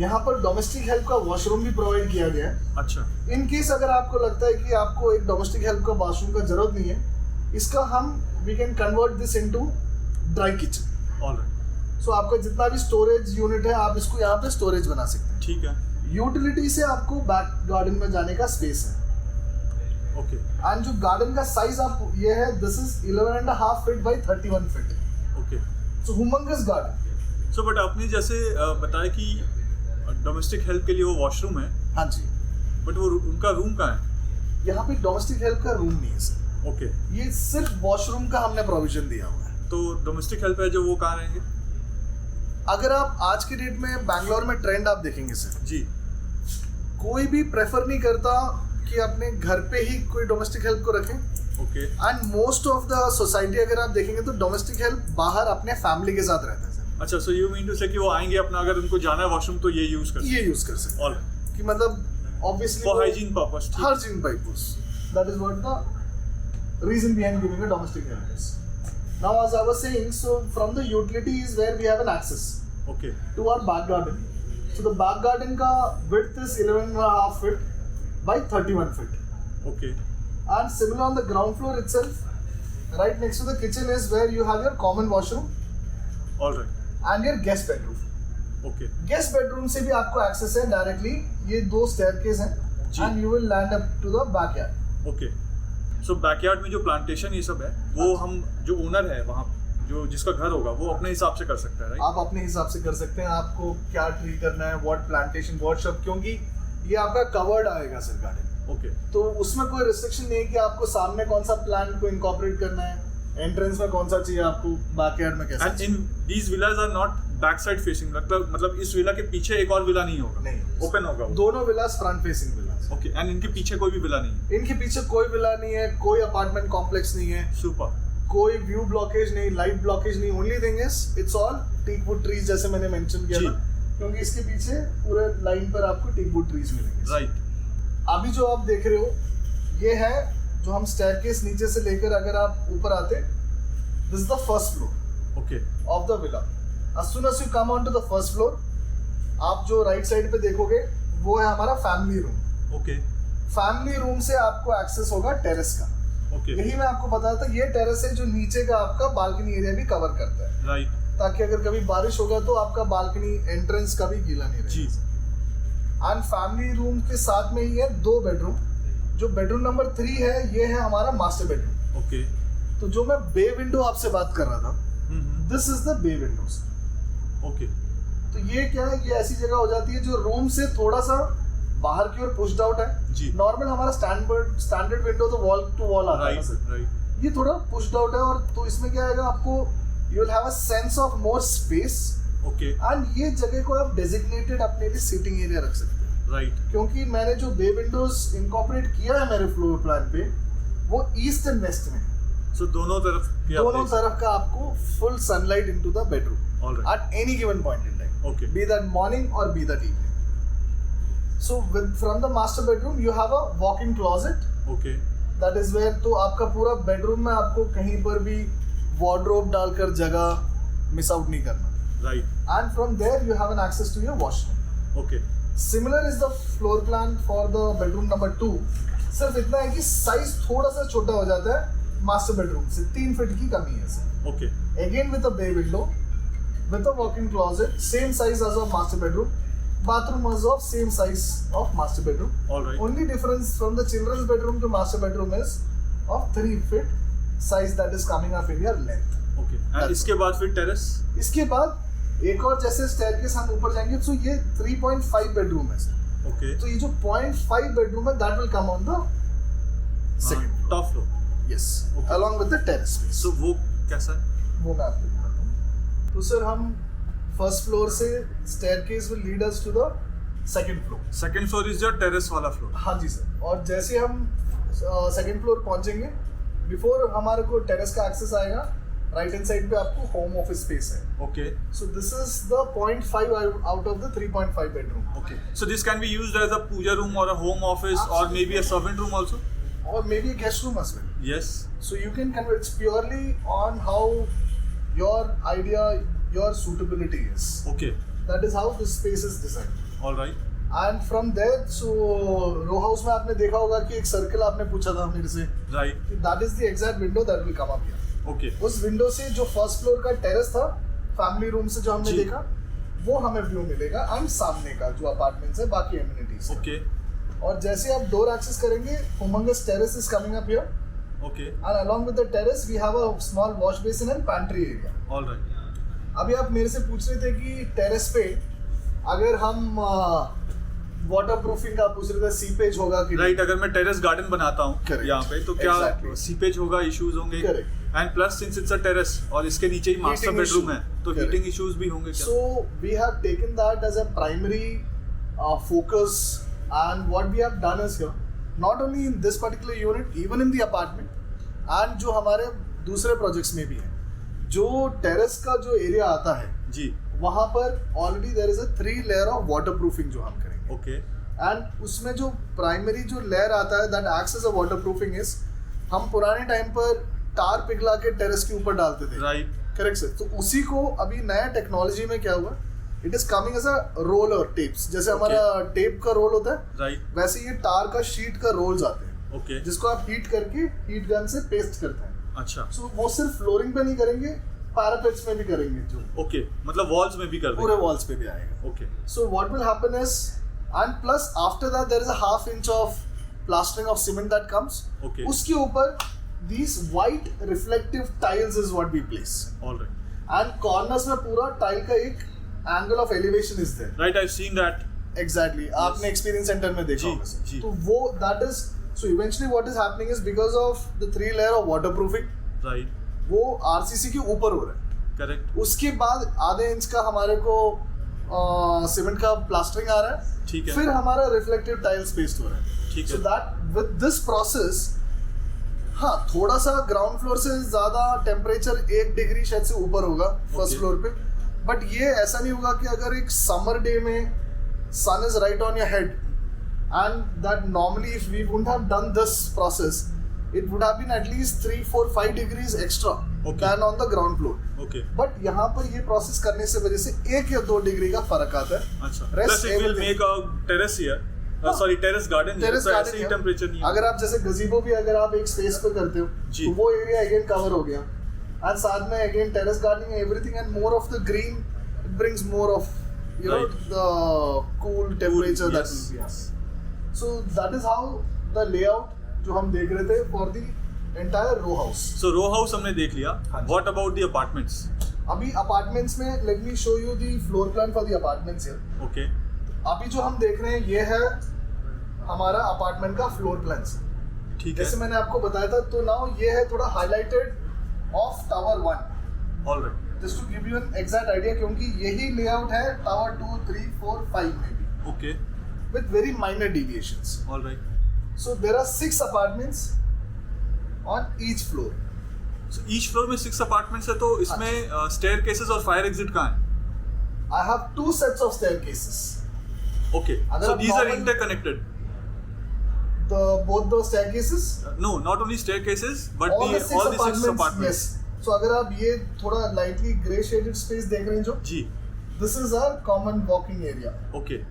यहाँ पर डोमेस्टिक हेल्प का वॉशरूम भी प्रोवाइड किया गया है। अच्छा इन केस अगर आपको लगता है कि आपको एक डोमेस्टिक हेल्प का वॉशरूम का जरूरत नहीं है, इसका हम we can convert this into dry kitchen. Alright so आपका जितना भी स्टोरेज यूनिट है, आप इसको यहाँ पे स्टोरेज बना सकते हैं। ठीक है यूटिलिटी से आपको बैक गार्डन में जाने का स्पेस है। ओके एंड जो गार्डन का साइज आप ये है, this is 11.5 feet by 31 feet. Okay so humongous garden. So but आपने जैसे बताया कि डोमेस्टिक हेल्प के लिए वो वॉशरूम है, हाँ जी। बट वो उनका रूम कहाँ है? यहाँ पे डोमेस्टिक हेल्प का रूम नहीं है सर, ओके ये सिर्फ वॉशरूम का हमने प्रोविजन दिया हुआ है। तो डोमेस्टिक हेल्प है जो वो कहाँ रहेंगे? अगर आप आज के डेट में बैंगलोर में ट्रेंड आप देखेंगे सर, जी कोई भी प्रेफर नहीं करता कि अपने घर पे ही कोई डोमेस्टिक हेल्प को रखें। Okay and most of the society अगर आप देखेंगे तो डोमेस्टिक हेल्प बाहर अपने फैमिली के साथ रहता है सर। अच्छा सो यू मीन टू से कि वो आएंगे अपना, अगर उनको जाना है वॉशरूम तो ये यूज कर ये यूज कर सकते ऑल हैं कि मतलब obviously for hygiene purpose. hygiene purpose. That is what the reason behind giving a domestic help is. Now, as I was saying, so from the utility is where we have an access okay to our back garden. So the back garden ka width is 11.5 feet by 31 feet. Okay And similar on the ground floor itself, right next to the kitchen is where you have your common washroom alright and your guest bedroom. Okay guest bedroom से भी आपको access है directly, ये 2 staircase हैं जी। and you will land up to the backyard. Okay so backyard में जो plantation ये सब है वो हम जो ओनर है वहाँ जो जिसका घर होगा वो अपने हिसाब से कर सकता है, राइट? आप अपने हिसाब से कर सकते हैं, आपको क्या ट्री करना है, व्हाट प्लांटेशन, व्हाट शब, क्योंकि ये आपका कवर्ड आएगा सर गार्डन, ओके तो उसमें कोई रिस्ट्रिक्शन नहीं है कि आपको सामने कौन सा प्लांट को इनकॉर्पोरेट करना है, एंट्रेंस में कौन सा चाहिए आपको, बैकयार्ड में कैसा एंड चाहिए। In these villas are not back side facing, मतलब इस विला के पीछे एक और विला नहीं होगा? नहीं, ओपन होगा वो? दोनों villas front facing villas. Okay and इनके पीछे कोई भी विला नहीं है? इनके पीछे कोई विला नहीं है, कोई अपार्टमेंट कॉम्प्लेक्स नहीं है, सुपर कोई व्यू ब्लॉकेज नहीं, लाइट ब्लॉकेज नहीं। Only thing is it's all teakwood trees, जैसे मैंने मेंशन किया जी। था, क्योंकि इसके पीछे पूरे लाइन पर आपको टीक वुड ट्रीज मिलेंगे। राइट। अभी जो आप देख रहे हो ये है जो हम स्टेयरकेस नीचे से लेकर अगर आप ऊपर आते, this is the first floor okay. Of the villa. as soon as you come on to the first floor, आप जो राइट साइड पे देखोगे वो है हमारा family room. Okay. Family room से आपको एक्सेस होगा टेरेस का। ओके। यही मैं आपको बता रहा था, ये टेरेस है जो नीचे का आपका बालकनी एरिया भी कवर करता है। राइट। ताकि अगर कभी बारिश होगा तो आपका बालकनी एंट्रेंस कभी गीला नहीं जी। रहेगा। एंड फैमिली रूम के साथ में ही है 2 बेडरूम। जो बेडरूम नंबर 3 है ये है हमारा मास्टर बेडरूम। ओके। तो जो मैं बे विंडो आपसे बात कर रहा था, this is the bay windows. Okay. तो ये क्या है, ये ऐसी जगह हो जाती है जो रूम से थोड़ा सा बाहर की ओर पुश्ड आउट है। जी। नॉर्मल हमारा स्टैंडर्ड विंडो तो वॉल टू वॉल आता है ना सर। राइट। ये थोड़ा पुश्ड आउट है, और तो इसमें क्या आएगा, आपको you will have a sense of more space. Okay. And ये जगह को आप डेजिग्नेटेड अपने लिए सीटिंग एरिया रख सकते हैं। राइट। क्योंकि मैंने जो बे विंडोज इनकॉर्पोरेट किया है मेरे फ्लोर प्लान पे, वो ईस्ट एंड वेस्ट में। सो दोनों तरफ का आपको full sunlight into the bedroom at any given point in time. Okay. Be that morning or be that evening. So from the master bedroom you have a walk-in closet. Okay. That is where तो आपका पूरा bedroom में आपको कहीं पर भी wardrobe डालकर जगह मिस आउट नहीं करना। Right. And from there you have an access to your washroom. Okay. Similar is the floor plan for the bedroom number 2. सिर्फ इतना है कि साइज थोड़ा सा छोटा हो जाता है मास्टर बेडरूम से, 3 फीट की कमी है sir. Okay. Again with a bay window, with a walk-in closet, same size as of master bedroom. Bathroom was of same size of master bedroom. All right. Only difference from the children's bedroom to master bedroom is of 3 feet size that is coming up in your length. Okay. And इसके बाद फिर terrace? इसके बाद एक और जैसे staircase हम ऊपर जाएंगे तो ये 3.5 बेडरूम है सर। Okay. तो ये जो 0.5 बेडरूम है that will come on the second floor. Top floor? Yes. Okay. Along with the terrace space. So वो कैसा है? वो मैं आपको बताता हूँ। तो सर हम फर्स्ट फ्लोर से staircase will lead us to the second floor. Second floor is your terrace वाला फ्लोर? हाँ जी सर। और जैसे हम सेकंड फ्लोर पहुंचेंगे, बिफोर हमारे को टेरेस का एक्सेस आएगा, राइट हैंड साइड पे आपको होम ऑफिस स्पेस है। Okay. So this is the 0.5 out of the 3.5 bedroom. Okay. So this can be used as a puja room और अ होम ऑफिस और may be a servant room also, और may be a guest room as well. Yes. So you can convert its purely on how your idea, your suitability is. Okay. That is how this space is designed. All right. And from there, so row house में आपने देखा होगा कि एक circle आपने पूछा था मेरे से। Right. That is the exact window that will come up here. Okay. उस विंडो से जो फर्स्ट फ्लोर का टेरेस था, फैमिली रूम से जो हमने देखा, वो हमें व्यू मिलेगा। एंड सामने का जो अपार्टमेंट्स है, बाकी एमिनिटीज। Okay. और जैसे आप डोर एक्सेस करेंगे, humongous terrace is coming up here. Okay. And along with the terrace, we have a small wash basin and pantry area. All right. अभी आप मेरे से पूछ रहे थे कि टेरेस पे अगर हम वाटर प्रूफिंग का पूछ रहे थे, सीपेज होगा कि राइट। अगर मैं टेरेस गार्डन बनाता हूँ यहाँ पे तो क्या सीपेज होगा, इश्यूज होंगे? And plus since it's a terrace और इसके नीचे ही मास्टर बेडरूम है तो हीटिंग इश्यूज भी होंगे क्या? So we have taken that as a primary focus, and what we have done is here, not only in this particular unit, even in the apartment and जो हमारे दूसरे projects में भी है, जो टेरेस का जो एरिया आता है जी, वहाँ पर already there is a 3 layer of waterproofing जो हम करेंगे। ओके। एंड उसमें जो प्राइमरी जो लेयर आता है that acts as a waterproofing is, हम पुराने टाइम पर टार पिघला के टेरेस के ऊपर डालते थे। राइट। Correct sir. तो उसी को अभी नया टेक्नोलॉजी में क्या हुआ, it is coming as a roller tapes, जैसे हमारा टेप का रोल होता है, राइट, वैसे ये टार का शीट का रोल्स आते हैं। ओके। जिसको आप हीट करके हीट गन से पेस्ट करते हैं। अच्छा। सो वो सिर्फ फ्लोरिंग पे नहीं करेंगे, पैरापेट्स में भी करेंगे जो। ओके, मतलब वॉल्स में भी कर देंगे? पूरे वॉल्स पे भी आएगा। Okay. So what will happen is, and plus after that there is a half inch of plastering of cement that comes. Okay. उसके ऊपर these white reflective tiles is what we place. All right. And corners में पूरा tile का एक angle of elevation is there. Right, I've seen that. Exactly. आपने experience center में देखा होगा सर। जी। तो वो that is, so eventually what is happening is because of the 3 layer of waterproofing, Right. वो RCC के ऊपर हो रहा है। Correct. उसके बाद आधे इंच का हमारे को सीमेंट का प्लास्टरिंग आ रहा है। ठीक है। फिर हमारा रिफ्लेक्टिव टाइल्स पेस्ट हो रहा है। ठीक है। So that with this process, हाँ थोड़ा सा ग्राउंड फ्लोर से ज्यादा टेम्परेचर 1 डिग्री शायद से ऊपर होगा फर्स्ट फ्लोर पे, बट ये ऐसा नहीं होगा कि अगर एक समर डे में sun is right on your head and that normally if we wouldn't have done this process it would have been at least 3, 4, 5 degrees extra than on the ground floor. Okay. But यहाँ पर ये process करने से वजह से 1 या 2 degree का फर्क आता है. अच्छा. Plus it will make a terrace here. Sorry, terrace garden. Terrace garden. ऐसे ही टेम्परेचर नहीं. अगर आप जैसे गजीबो भी अगर आप एक स्पेस पे करते हो, तो वो एरिया अगेन कवर हो गया. And साथ में again terrace gardening and everything and more of the green, it brings more of know the cool temperature that will be. So that is how the layout जो हम देख रहे थे for the entire row house. So row house हमने देख लिया. What about the apartments? अभी apartments में let me show you the floor plan for the apartments here. Okay. अभी जो हम देख रहे हैं ये है हमारा अपार्टमेंट का फ्लोर प्लान. ठीक है. जैसे मैंने आपको बताया था तो नाउ ये है थोड़ा highlighted of tower 1. Alright. Just to give you an exact idea क्योंकि यही लेआउट है टावर 2, 3, 4, 5 में भी. Okay. With very minor deviations. Alright. So there are 6 apartments on each floor. So each floor में 6 apartments है तो इसमें staircases और fire exit कहाँ है? I have 2 sets of staircases. Okay. So these are interconnected. Both the staircases? No, not only staircases, but all the 6 apartments. Yes. So अगर आप ये थोड़ा lightly grey shaded space देख रहे हैं जो? जी. This is our common walking area. Okay.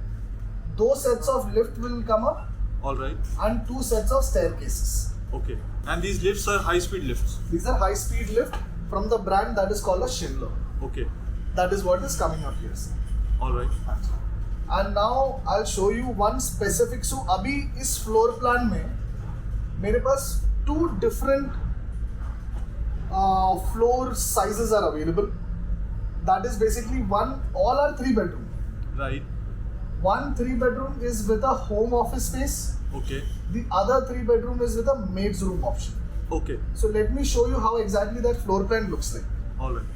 2 sets of lift will come up. All right. And 2 sets of staircases. Okay. And these lifts are high-speed lifts. These are high-speed lift from the brand that is called a Schindler. Okay. That is what is coming up here. All right. And now I'll show you one specific. So अभी इस floor plan में मेरे पास 2 different floor sizes are available. That is basically all are 3 bedroom. Right. One 3 bedroom is with a home office space. Okay. The other 3 bedroom is with a maid's room option. Okay. So let me show you how exactly that floor plan looks like. All right.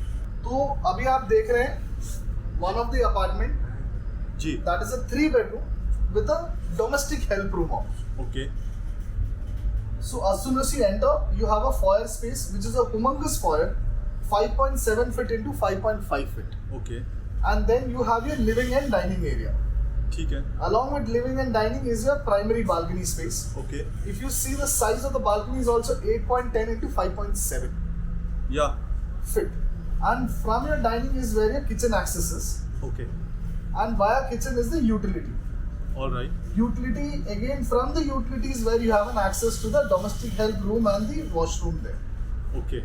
तो अभी आप देख रहे हैं one of the apartment. Ji. That is a 3 bedroom with a domestic help room option. Okay. So as soon as you enter, you have a foyer space which is a humongous foyer, 5.7 feet into 5.5 feet. Okay. And then you have your living and dining area. ठीक है. Along with living and dining is your primary balcony space. Okay. If you see the size of the balcony is also 8.10 into 5.7 Yeah. feet. And from your dining is where your kitchen accesses. Okay. And via kitchen is the utility. All right. Utility, again from the utilities where you have an access to the domestic help room and the washroom there. Okay.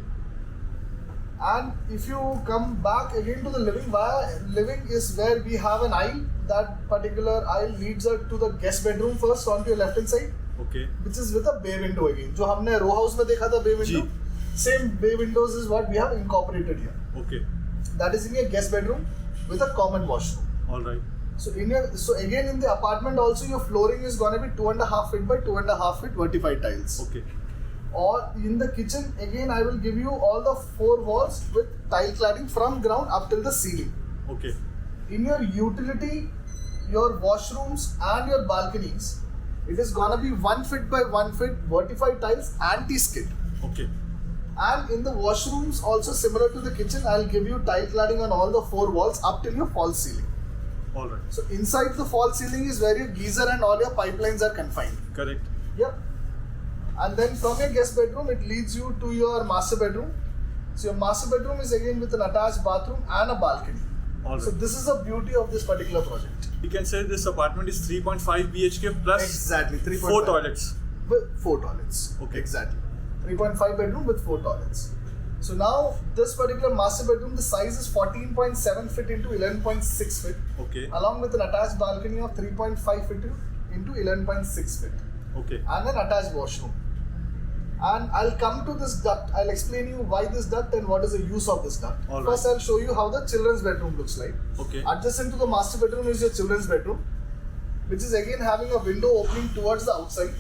And if you come back again to the living, via living is where we have an aisle. That particular aisle leads us to the guest bedroom first onto your left hand side. Okay. Which is with a bay window again. जो हमने row house में देखा था bay window. Same bay windows is what we have incorporated here. Okay. That is in your guest bedroom with a common washroom. All right. So again in the apartment also your flooring is gonna be 2.5 feet by 2.5 feet vertified tiles. Okay. Or in the kitchen again I will give you all the 4 walls with tile cladding from ground up till the ceiling. Okay. In your utility, your washrooms and your balconies, it is gonna be 1 foot by 1 foot vertified tiles anti-skid. Okay. And in the washrooms also similar to the kitchen, I'll give you tile cladding on all the 4 walls up till your false ceiling. All right. So inside the false ceiling is where your geyser and all your pipelines are confined. Correct. Yeah. And then from your guest bedroom, it leads you to your master bedroom. So your master bedroom is again with an attached bathroom and a balcony. All right. So this is the beauty of this particular project. You can say this apartment is 3.5 BHK plus Exactly 3.5. 4 toilets. With 4 toilets. Okay. Exactly. 3.5 bedroom with 4 toilets. So now this particular master bedroom, the size is 14.7 feet into 11.6 feet. Okay. Along with an attached balcony of 3.5 feet into 11.6 feet. Okay. And an attached washroom. And I'll come to this duct. I'll explain you why this duct and what is the use of this duct. All First, right. I'll show you how the children's bedroom looks like. Okay. Adjacent to the master bedroom is your children's bedroom, which is again having a window opening towards the outside.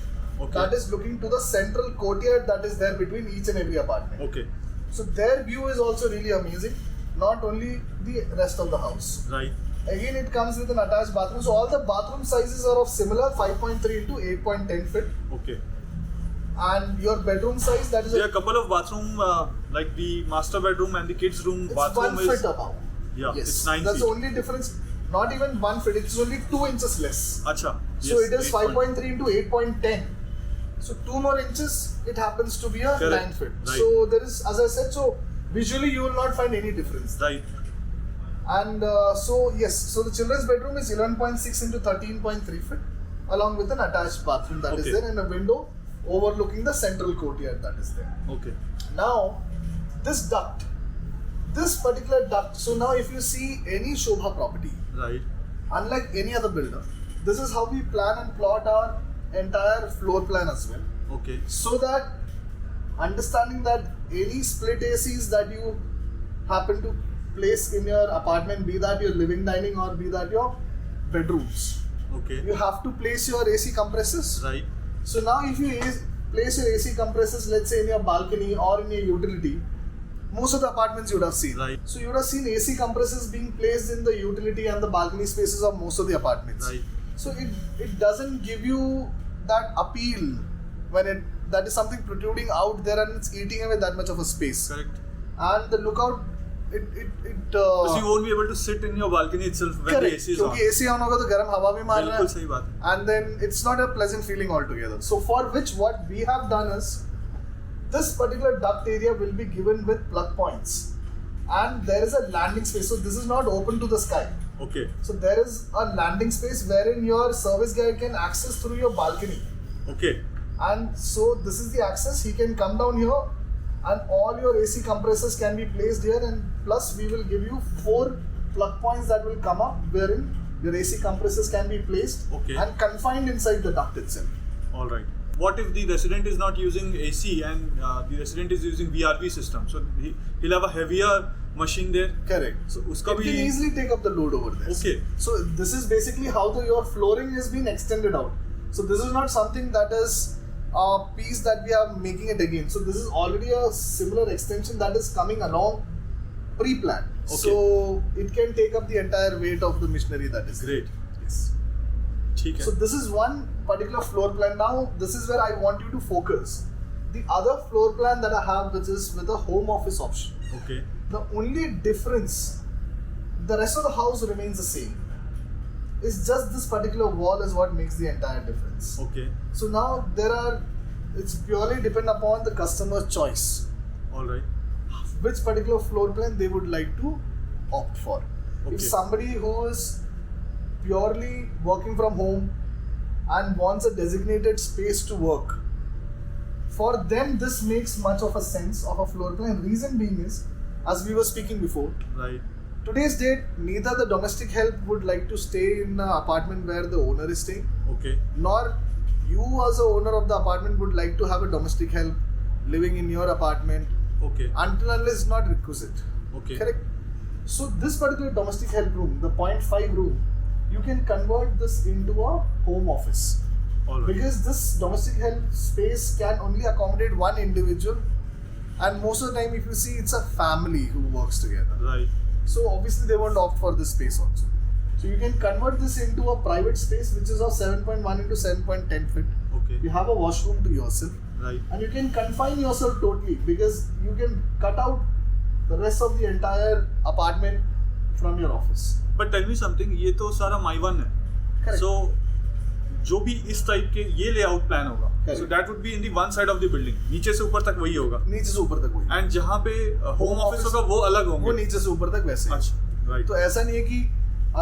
Okay. That is looking to the central courtyard that is there between each and every apartment. Okay. So their view is also really amazing. Not only the rest of the house. Right. Again, it comes with an attached bathroom. So all the bathroom sizes are of similar 5.3 into 8.10 feet. Okay. And your bedroom size, that is There are a couple of bathroom, like the master bedroom and the kids room. it's Bathroom 1 is foot above. Yeah, Yes, it's 9 that's feet. the only difference. Not even 1 feet, it's only 2 inches less. Acha. So yes, it is 8 point- 5.3 into 8.10. So 2 more inches, it happens to be a Correct. 9 feet. Right. So there is, as I said, so visually you will not find any difference. Right. And so yes, so the children's bedroom is 11.6 into 13.3 feet, along with an attached bathroom that is Okay. there and a window overlooking the central courtyard that is there. Okay. Now, this duct, this particular duct, so now if you see any Shobha property, Right. unlike any other builder, this is how we plan and plot our entire floor plan as well. Okay. So that understanding that any split ACs that you happen to place in your apartment, be that your living dining or be that your bedrooms, Okay. you have to place your AC compressors. Right. So now if you place your AC compressors, let's say in your balcony or in your utility, most of the apartments you would have seen. Right. So you would have seen AC compressors being placed in the utility and the balcony spaces of most of the apartments. Right. So it doesn't give you that appeal when that is something protruding out there and it's eating away that much of a space. Correct. And the lookout, So you won't be able to sit in your balcony itself when the AC is on. क्योंकि AC on होगा तो गर्म हवा भी मार रहा बिल्कुल है. सही बात है. And then it's not a pleasant feeling altogether. So for which what we have done is this particular duct area will be given with plug points and there is a landing space. So this is not open to the sky. Okay. So there is a landing space wherein your service guy can access through your balcony. Okay. And so this is the access. He can come down here and all your AC compressors can be placed here and plus we will give you 4 plug points that will come up wherein your AC compressors can be placed Okay. and confined inside the duct itself. All right. What if the resident is not using AC and the resident is using VRV system? So he'll have a heavier machine there. Correct. So uska It bhi can easily take up the load over this. Okay. So this is basically how your flooring has been extended out. So this is not something that is a piece that we are making it again. So this is already a similar extension that is coming along pre-planned. Okay. So it can take up the entire weight of the machinery that is great. Yes. ठीक है. So this is one particular floor plan. Now this is where I want you to focus. The other floor plan that I have, which is with a home office option. Okay. The only difference, the rest of the house remains the same. It's just this particular wall is what makes the entire difference. Okay. So now it's purely depend upon the customer's choice. All right. Which particular floor plan they would like to opt for. Okay. If somebody who is purely working from home and wants a designated space to work, for them this makes much of a sense of a floor plan. Reason being is, as we were speaking before, Right. today's date neither the domestic help would like to stay in an apartment where the owner is staying, Okay. nor you as a owner of the apartment would like to have a domestic help living in your apartment Okay. until unless it's not requisite. Okay. Correct? So this particular domestic help room, the 0.5 room, you can convert this into a home office. All right. Because this domestic help space can only accommodate one individual, and most of the time if you see it's a family who works together. Right. So obviously they won't opt for this space also. So you can convert this into a private space which is of 7.1 into 7.10 feet. Okay. You have a washroom to yourself Right. and you can confine yourself totally because you can cut out the rest of the entire apartment from your office. But tell me something. ये तो सारा माइवन है. Correct. So जो भी इस type के ये layout plan होगा. Correct. So that would be in the one side of the building. नीचे से ऊपर तक वही होगा. नीचे से ऊपर तक वही. एंड जहाँ पे होम Home ऑफिस office होगा वो अलग होंगे. वो नीचे से ऊपर तक वैसे ही. अच्छा. राइट. तो ऐसा नहीं है कि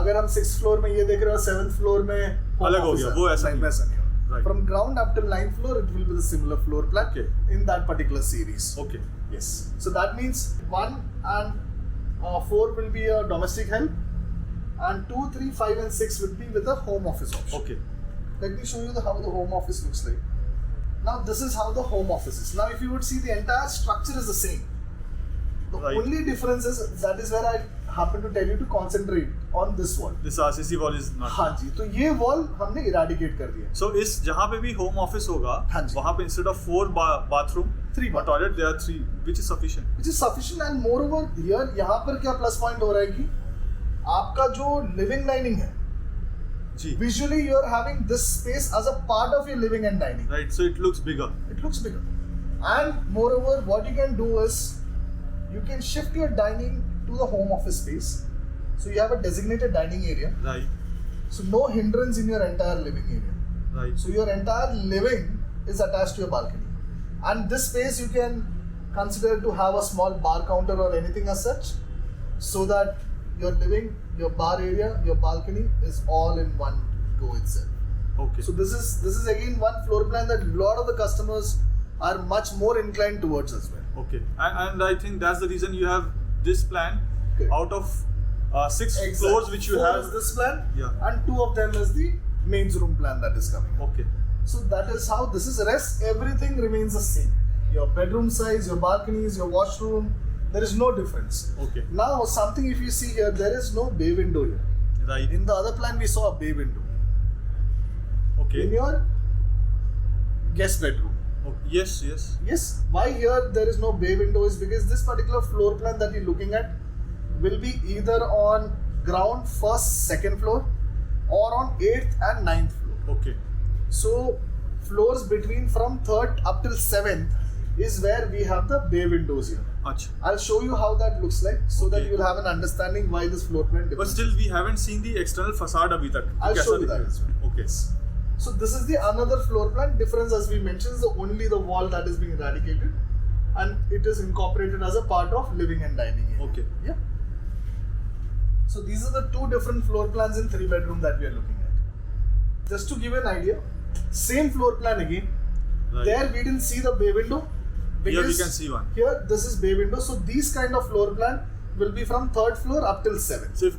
अगर हम 6th फ्लोर में ये देख रहे हो 7th फ्लोर में home अलग हो office गया, है. वो ऐसा नहीं. वैसा नहीं. Right. From ground up till 9th floor, it will be the similar floor plan Okay. in that particular series. Okay. Yes. So that means 1 and 4 will be a domestic help, and 2, 3, 5, and 6 will be with a home office option. Okay. Let me show you how the home office looks like. Now this is how the home office is. Now if you would see, the entire structure is the same. The Right. only difference is that is where I happen to tell you to concentrate on this wall. This RCC wall is not. हाँ जी, तो ये wall हमने eradicate कर दिया. So इस जहाँ पे भी होम ऑफिस होगा, हाँ जी. वहाँ पे instead of 4 bathroom, 3 or toilet, there are 3, which is sufficient. Which is sufficient, and moreover here यहाँ पर क्या plus point हो रहा है कि आपका जो living dining है, जी. visually you are having this space as a part of your living and dining. Right. So it looks bigger. It looks bigger. And moreover, what you can do is you can shift your dining to the home office space So you have a designated dining area. Right. So no hindrance in your entire living area. Right. So your entire living is attached to your balcony. And this space you can consider to have a small bar counter or anything as such, so that your living, your bar area, your balcony is all in one go itself. Okay. So this is again one floor plan that a lot of the customers are much more inclined towards as well. Okay. And I think that's the reason you have this plan. Correct. Out of 6 floors which you 4 have. is this plan, Yeah. and 2 of them is the mains room plan that is coming. Okay. So that is how this is. Rest everything remains the same. Your bedroom size, your balconies, your washroom, there is no difference. Okay. Now something, if you see here, there is no bay window here. Right. In the other plan we saw a bay window. Okay. In your guest bedroom. Oh, yes. Yes. Yes, why here there is no bay window is because this particular floor plan that you're looking at will be either on ground, first, second floor, or on 8th and 9th floor. Okay. So floors between from 3rd up till 7th is where we have the bay windows here. Acha. I'll show you how that looks like, so that Okay. you'll have an understanding why this floor plan But differs. still, we haven't seen the external facade abhi tak. I'll Kaisa show you dikha that hai? as well. Okay. So this is the another floor plan. Difference, as we mentioned, is only the wall that is being eradicated, and it is incorporated as a part of living and dining area. Okay. Yeah. So these are the 2 different floor plans in 3 bedroom that we are looking at. Just to give an idea, same floor plan again. Right. There we didn't see the bay window. Here we because can see one. Here this is bay window. So these kind of floor plan will be from 3rd floor up till 7th. So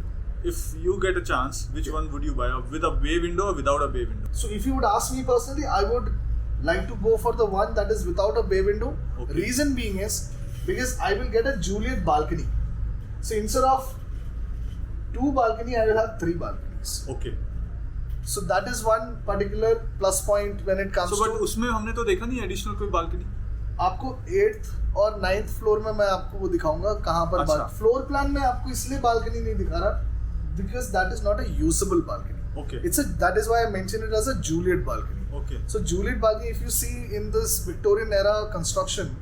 if you get a chance, which one would you buy? With a bay window or without a bay window? So if you would ask me personally, I would like to go for the one that is without a bay window. Okay. Reason being is because I will get a Juliet balcony. So instead of 2 balcony, I will have 3 balconies. Okay. So that is one particular plus point when it comes So but to उसमें हमने तो देखा नहीं additional कोई balcony. आपको 8th और 9th floor में मैं आपको वो दिखाऊंगा कहाँ पर अच्छा. फ्लोर प्लान में आपको इसलिए बालकनी नहीं दिखा रहा because that is not a usable balcony. Okay. That is why I mentioned it as a Juliet balcony. Okay. So Juliet balcony, if you see in this Victorian era construction,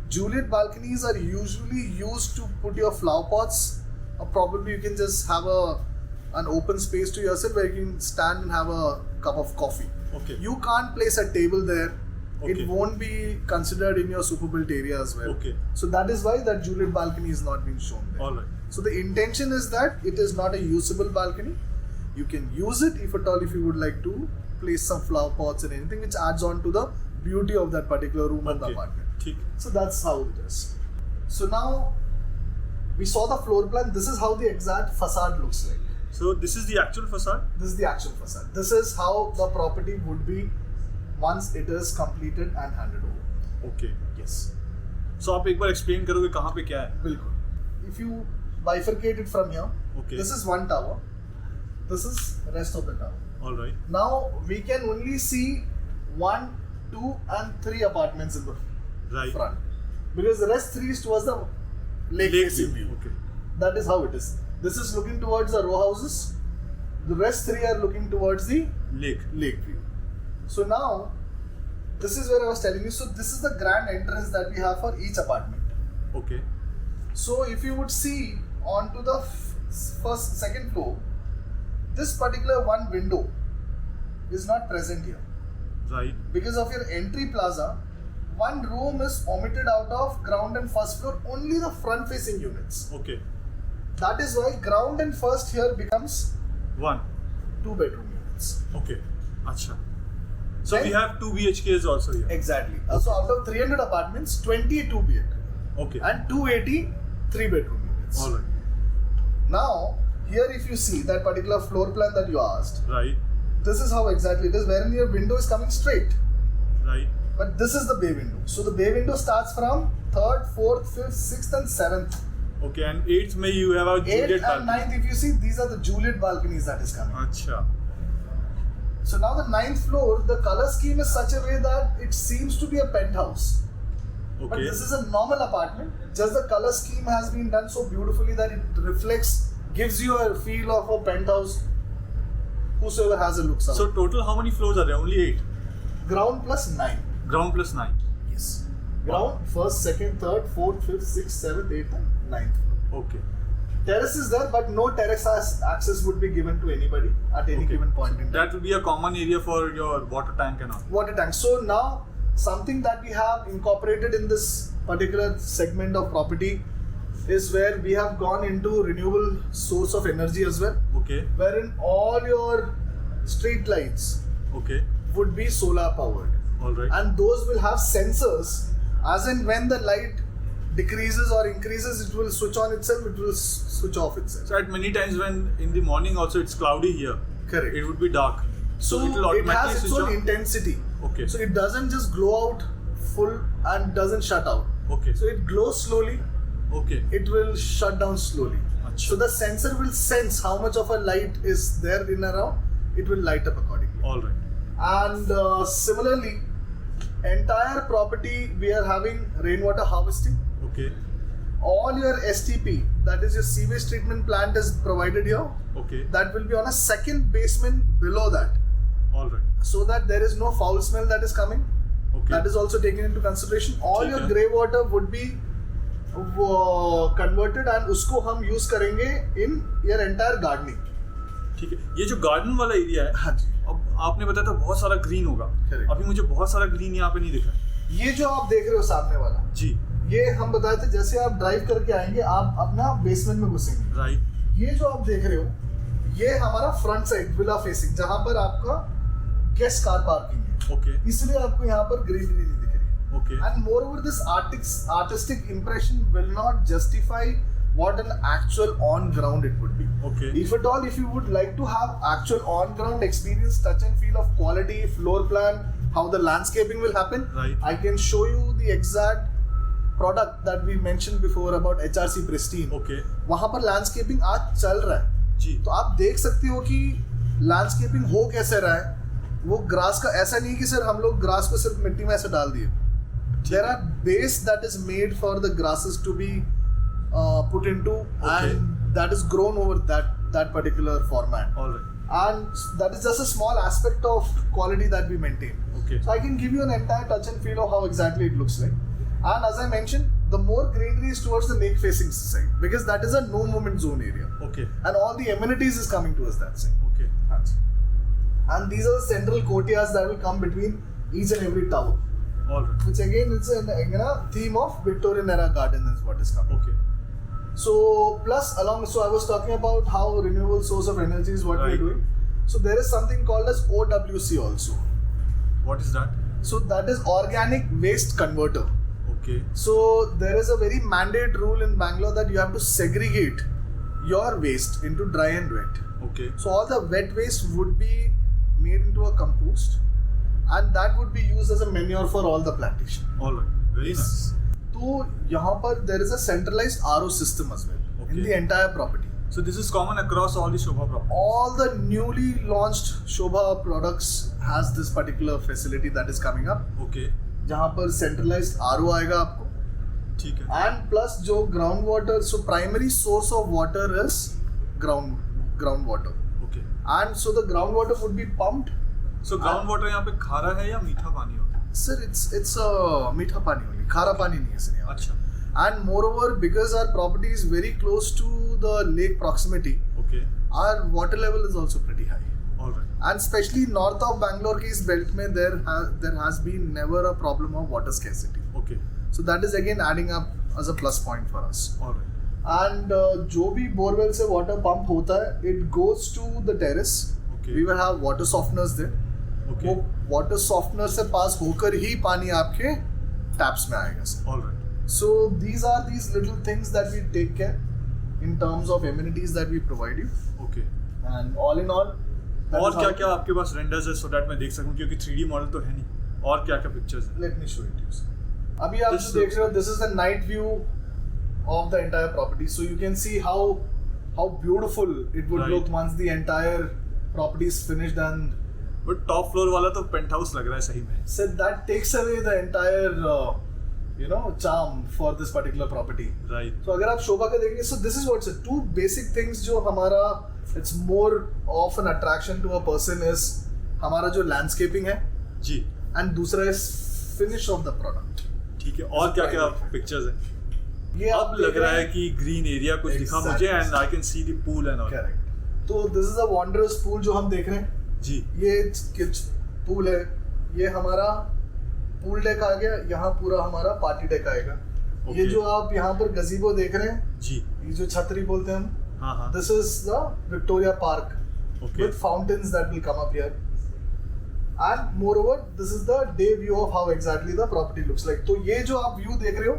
Juliet balconies are usually used to put your flower pots, or probably you can just have an open space to yourself where you can stand and have a cup of coffee. Okay. You can't place a table there. Okay. It won't be considered in your super built area as well. Okay. So that is why that Juliet balcony is not being shown there. All right. So the intention is that it is not a usable balcony. You can use it if at all if you would like to place some flower pots and anything which adds on to the beauty of that particular room and the Okay. apartment. ठीक. So that's how it is. So now we saw the floor plan. This is how the exact facade looks like. So this is the actual facade. This is the actual facade. This is how the property would be once it is completed and handed over. Okay. Yes. So आप एक बार explain करोगे कहाँ पे क्या है? Bilkul. If you bifurcate it from here, Okay. this is one tower. This is rest of the tower. All right. Now we can only see 1, 2 and 3 apartments in the Right. front. Because the rest 3 is towards the lake facing view. Okay. That is how it is. This is looking towards the row houses. The rest 3 are looking towards the Lake. lake view. So now, this is where I was telling you. So this is the grand entrance that we have for each apartment. Okay. So if you would see onto the second floor, this particular one window is not present here. Right. Because of your entry plaza, one room is omitted out of ground and first floor, only the front facing units. Okay. That is why ground and first here becomes 1. 2 bedroom units. Okay. Acha. So Right. we have 2 BHKs also here. Exactly. So out of 300 apartments, 22 BHK Okay. and 280 3 bedroom units. All right. Now, here if you see that particular floor plan that you asked, Right. this is how exactly it is, wherein your window is coming straight. Right. But this is the bay window. So the bay window starts from 3rd, 4th, 5th, 6th and 7th. Okay. And 8th May you have a 8th Juliet and balcony. 9th, if you see, these are the Juliet balconies that is coming. Acha. So now the 9th floor, the color scheme is such a way that it seems to be a penthouse. But Okay. this is a normal apartment. Just the color scheme has been done so beautifully that it reflects, gives you a feel of a penthouse. Whosoever has a look. So total how many floors are there? Only 8. Ground plus 9. Ground plus 9. Yes. Ground, 1st, 2nd, 3rd, 4th, 5th, 6th, 7th, 8th and 9th floor. Okay. Terrace is there, but no terrace access would be given to anybody at any given point in time. That will be a common area for your water tank and all. Water tank. So now something that we have incorporated in this particular segment of property is where we have gone into renewable source of energy as well, Okay. wherein all your street lights Okay. would be solar powered, All right. and those will have sensors, as in when the light decreases or increases, it will switch on itself, it will switch off itself. So at many times when in the morning also it's cloudy here, Correct. it would be dark. So it will it automatically has its switch own on. intensity. Okay. So it doesn't just glow out full and doesn't shut out. Okay. So it glows slowly, Okay. it will shut down slowly. Achha. So the sensor will sense how much of a light is there in around, it will light up accordingly. All right. And similarly, entire property we are having rainwater harvesting. Okay. All your STP, that is your sewage treatment plant, is provided here. Okay. That will be on a second basement below that, All right. so that there is no foul smell that is coming. Okay. That is also taken into consideration. All ठीक your है. grey water would be converted and उसको हम use करेंगे in your entire gardening. ठीक है. ये जो garden वाला एरिया है, हाँ जी. अब आपने बताया था बहुत सारा ग्रीन होगा. Correct. अभी मुझे बहुत सारा ग्रीन यहाँ पे नहीं दिखा है. ये जो आप देख रहे हो सामने वाला, जी. ये हम बताए थे जैसे आप ड्राइव करके आएंगे, आप अपना बेसमेंट में घुसेंगे. राइट. ये जो आप देख रहे हो, ये हमारा फ्रंट साइड विला फेसिंग, जहाँ पर आपका गेस्ट कार पार्किंग है. ओके. इसलिए आपको यहाँ पर ग्रीनरी नहीं दिख रही है. Okay. And moreover, this artistic impression will not justify what an actual on ground it would be. Okay. If at all, if you would like to have actual on ground experience, touch and feel of quality, floor plan, how the landscaping will happen, Right. I can show you the exact product that we mentioned before about HRC Pristine. Okay. वहाँ पर landscaping आज चल रहा है. जी. तो आप देख सकते हो कि landscaping हो कैसे रहा है. वो ग्रास का ऐसा नहीं कि सर हम लोग ग्रास को सिर्फ मिट्टी में ऐसे डाल दिए. There are base that is made for the grasses to be put into, Okay. and that is grown over that particular format. All right. And that is just a small aspect of quality that we maintain. Okay. So I can give you an entire touch and feel of how exactly it looks like. And as I mentioned, the more greenery is towards the lake facing side, because that is a no movement zone area, Okay. and all the amenities is coming towards that side. Okay. And these are the central courtyards that will come between each and every tower, All right. which again is a theme of Victorian era garden is what is coming. Okay. So plus so I was talking about how renewable source of energy is what we are Right. doing. So there is something called as OWC also. What is that? So that is organic waste converter. Okay. So there is a very mandate rule in Bangalore that you have to segregate your waste into dry and wet. Okay. So all the wet waste would be made into a compost, and that would be used as a manure for all the plantation. All right. Very nice. तो यहाँ पर there is a centralized RO system as well in Okay. the entire property. So this is common across all the Shobha properties. All the newly launched Shobha products has this particular facility that is coming up, Okay. जहाँ पर centralized RO आएगा आपको, ठीक है. and plus जो ground water, so primary source of water is ground water, Okay. and so the ground water would be pumped. So ground water यहाँ पे खारा है या मीठा पानी होता है? Sir, it's a मीठा पानी only, खारा पानी नहीं है sir यहाँ. अच्छा. And moreover, because our property is very close to the lake proximity, Okay. our water level is also pretty high. All right. And especially north of Bangalore ki is belt mein there has been never a problem of water scarcity. Okay. So that is again adding up as a plus point for us. All right. And जो भी borewell से water pump होता है, it goes to the terrace. Okay. We will have water softeners there. Okay. वो water softener से पास होकर ही पानी आपके taps में आएगा sir. All right. So these are these little things that we take care in terms of amenities that we provide you. Okay. And all in all, that और is how- क्या क्या आपके पास रेंडर्स है so that मैं देख सकूं, क्योंकि 3D model तो है नहीं. और क्या क्या पिक्चर्स हैं? Let me show it to you. sir. अभी आप This जो देख रहे हो, this is the night view of the entire property. So you can see how beautiful it would Right. look once the entire property is finished, and but top floor वाला तो paint house लग रहा है सही में. so that takes away the entire charm for this particular property. Right. So अगर आप शोभा का देखेंगे, so this is what's it. Two basic things जो हमारा it's more of an attraction to a person is हमारा जो landscaping है, जी. and दूसरा is finish of the product. ठीक है. और क्या क्या पिक्चर्स हैं? ये अब लग रहा है कि ग्रीन एरिया कुछ दिखा मुझे and I can see the pool and all. Correct. तो this is a wondrous pool जो हम देख रहे हैं जी। ये किड्स पूल है, ये हमारा पूल डेक आ गया, यहाँ पूरा हमारा पार्टी डेक आएगा। ये जो आप यहाँ पर गजीबो देख रहे हैं जी, ये जो छतरी बोलते हैं हम, हाँ, this is the Victoria park Okay. with fountains that will come up here, and moreover this is the day view of how exactly the property looks like. तो ये जो आप व्यू देख रहे हो,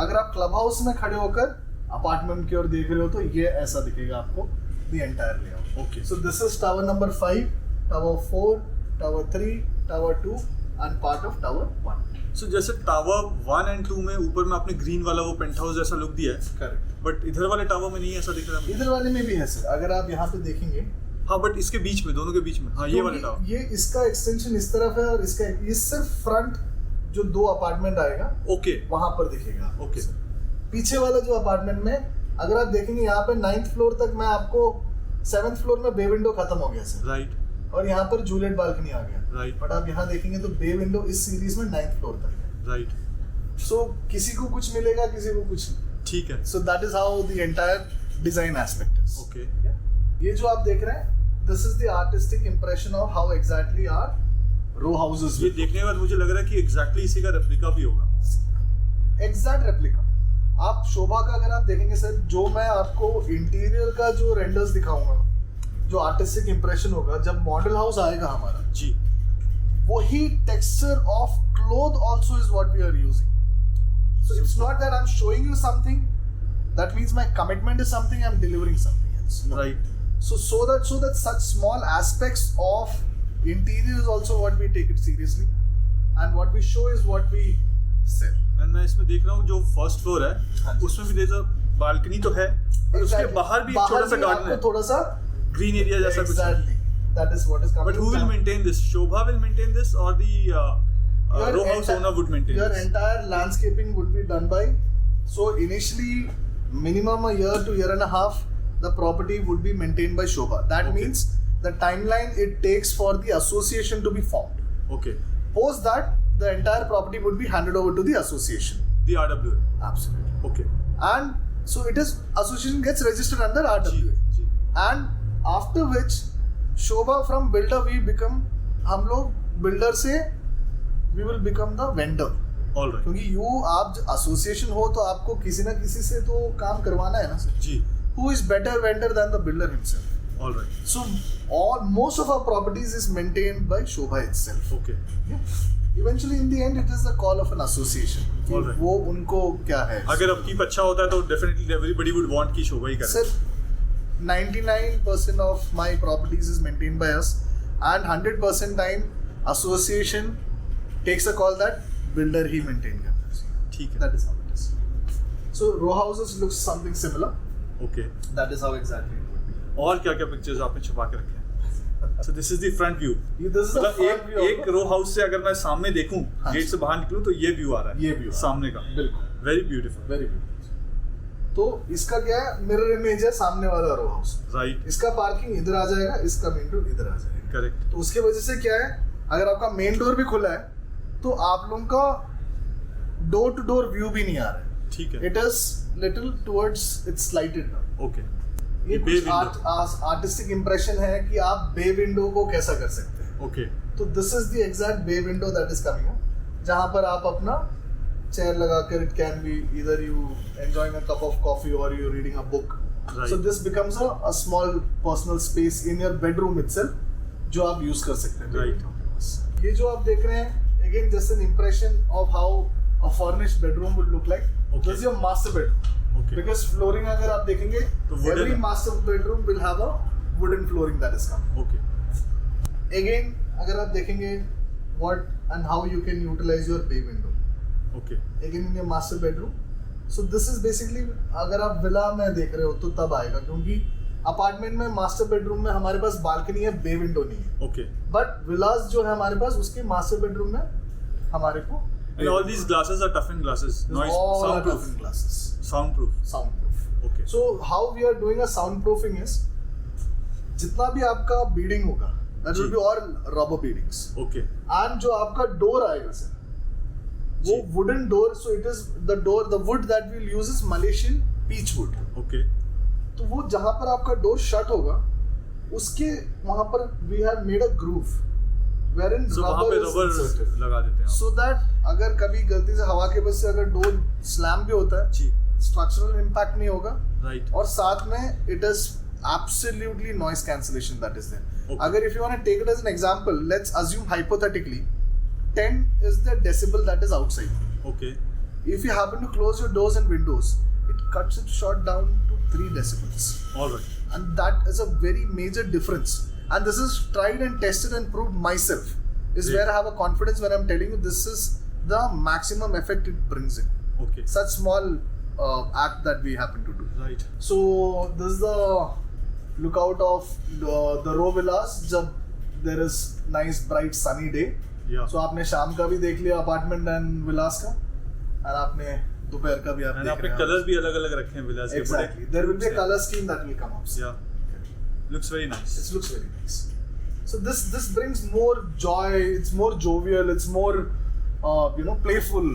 अगर आप क्लब हाउस में खड़े होकर अपार्टमेंट की ओर देख रहे हो तो ये ऐसा दिखेगा आपको the entire layout. Okay. So this is tower number 5, tower 4, tower 3, tower 2 and part of tower 1. So जैसे टावर 1 एंड 2 में ऊपर में आपने ग्रीन वाला वो पेंट हाउस जैसा लुक दिया है, Correct. बट इधर वाले टावर में नहीं ऐसा दिख रहा है मुझे। इधर वाले में भी है सर, अगर आप यहाँ पे देखेंगे हाँ, बट इसके बीच में, दोनों के बीच में, हाँ ये वाले टावर। ये इसका एक्सटेंशन इस तरफ है और इसका ये सिर्फ फ्रंट जो 2 अपार्टमेंट आएगा ओके वहां पर दिखेगा। ओके। पीछे वाला जो अपार्टमेंट में अगर आप देखेंगे यहाँ पे 9th फ्लोर तक मैं आपको 7th फ्लोर में बे विंडो खत्म हो गया सर, राइट, और यहाँ पर जूलियट बालकनी आ गया, राइट, बट आप यहाँ देखेंगे तो बे विंडो इस सीरीज में 9th फ्लोर तक है। राइट। सो किसी को कुछ मिलेगा, किसी को कुछ नहीं। ठीक है। So that is how the entire design aspect is. Okay. ये जो आप देख रहे हैं, this is the artistic impression of how exactly our row houses. ये देखने के बाद मुझे लग रहा है कि एग्जैक्टली इसी का रेप्लिका भी होगा। Exact replica. आप शोभा का अगर आप देखेंगे सर, जो मैं आपको इंटीरियर का जो रेंडर्स दिखाऊंगा, जो आर्टिस्टिक इंप्रेशन होगा जब मॉडल हाउस आएगा हमारा, जी, वही texture of cloth also is what we are using. So it's not that I am showing you something, that means my commitment is something, I am delivering something else. Right. So that such small aspects of interior is also what we take it seriously, and what we show is what we sell. And मैं इसमें देख रहा हूँ जो first floor हाँ है जी। उसमें भी देयर बालकनी तो है, और उसके बाहर भी एक छोटा सा गार्डन है, थोड़ा सा ग्रीन एरिया जैसा कुछ। exactly. That is what is coming. But who will maintain this? Shobha will maintain this, or the row house owner would maintain your this? entire landscaping would be done by. So initially, minimum a year to year and a half, the property would be maintained by Shobha. That Okay. means the timeline it takes for the association to be formed. Okay. Post that, the entire property would be handed over to the association. The RWA. Absolutely. Okay. And so it is, association gets registered under RWA. Ji, And after which, Shobha from builder we become, हम लोग builder से we will become the vendor. All right. क्योंकि आप association हो तो आपको किसी ना किसी से तो काम करवाना है ना सर. जी. Who is better vendor than the builder himself? All right. So most of our properties is maintained by Shobha itself. Okay. Yeah. Eventually in the end it is the call of an association. कि All right. वो उनको क्या है. अगर upkeep अच्छा होता है तो definitely everybody would want कि शोभा ही करे। Sir, 99% of my properties is maintained by us, and 100% time association takes a call that builder he maintain करता है. ठीक है। That is how it is. So row houses looks something similar. Okay. That is how exactly it would be. और क्या क्या pictures आपने छुपा के रखे हैं? So this is the front view. This is the मतलब front view. एक रो हाउस से अगर मैं सामने देखूं, हाँ गेट से बाहर निकलूं तो ये व्यू आ रहा है। ये view सामने का। बिल्कुल. Very beautiful. Very beautiful. तो इसका क्या है, मिरर इमेज है सामने वाला रो हाउस. Right. इसका पार्किंग इधर आ जाएगा, इसका मेन डोर इधर आ जाएगा. Correct. तो उसके वजह से क्या है, अगर आपका मेन डोर भी खुला है तो आप लोगों का डोर टू डोर व्यू भी नहीं आ रहा है. ठीक है। It is little towards its slighted now. Okay. ये बे कुछ विंडो। आर्टिस्टिक इंप्रेशन है कि आप बे विंडो को कैसा कर सकते हैं. Okay. तो this is the exact bay window that is coming up, जहां पर आप अपना चेयर लगाकर, it can be either you enjoying a cup of coffee और you reading a book. Right. So this becomes a small personal space in your bedroom itself, जो आप use कर सकते हैं. Right. ये जो आप देख रहे हैं, again just an impression of how a furnished bedroom would look like. Okay. This is your master bedroom. Okay. Because flooring अगर आप देखेंगे, तो wooden every है। master bedroom will have a wooden flooring that is coming. Okay. Again, अगर आप देखेंगे what and how you can utilize your bay window. Okay. Again in your master bedroom. So this is basically, अगर आप villa में देख रहे हो तो तब आएगा, क्योंकि अपार्टमेंट में मास्टर बेडरूम में हमारे पास बालकनी है, बे विंडो नहीं है. Okay. बट विलास जो है हमारे पास, उसके मास्टर बेडरूम में हमारे को And all these glasses are toughened glasses. Noise, all are soundproof. toughened glasses. Soundproof. Soundproof. Okay. So how we are doing a soundproofing is, जितना भी आपका beading होगा, that will ji. be all rubber beadings. Okay. And जो आपका door आएगा sir, वो wooden door, so it is the wood that we'll use is Malaysian peach wood. Okay तो वो जहाँ पर आपका डोर शट होगा उसके वहाँ पर we have made a groove wherein सो वहाँ पे rubber is inserted. रबर लगा देते हैं आप। So that अगर कभी गलती से हवा के वजह से अगर डोर स्लैम भी होता है जी स्ट्रक्चरल इम्पैक्ट नहीं होगा राइट और साथ में it is absolutely noise cancellation that is there. Okay. Agar if you want to take it as an example, let's assume hypothetically 10 is the decibel that is outside. Okay If you happen to close your doors and windows, it cuts it short down to 3 decibels. Alright And that is a very major difference. And this is tried and tested and proved myself. Is Great. where I have a confidence when I'm telling you this is the maximum effect it brings in. Okay Such small act that we happen to do. Right So this is the lookout of the row villas जब there is nice bright sunny day. या So आपने शाम का भी देख लिया apartment and विलास का और आपने दोपहर का भी आप एंड देख आपने रहे हैं. कलर्स भी अलग-अलग रखे हैं विलास के Exactly. There will be a color scheme that will come up. या looks very nice It looks very nice. So this brings more joy. It's more jovial. It's more playful.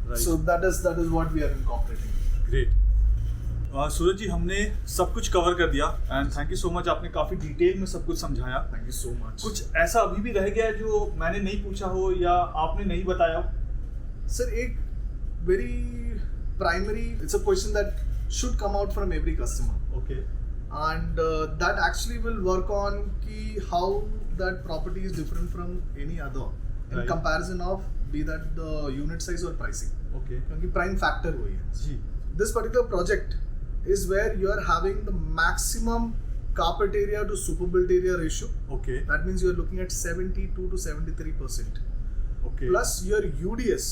Right. So that is what we are incorporating. Great Suraj ji हमने सब कुछ cover कर दिया and thank you so much आपने काफ़ी detail में सब कुछ समझाया Thank you so much. कुछ ऐसा अभी भी रह गया है जो मैंने नहीं पूछा हो या आपने नहीं बताया हो Sir, एक very primary. It's a question that should come out from every customer. Okay And that actually will work on how that property is different from any other in Right. comparison of be that the unit size or pricing. Okay क्योंकि prime factor वही है. जी This particular project is where you are having the maximum carpet area to super built area ratio. Okay That means you are looking at 72 to 73%. Okay Plus your UDS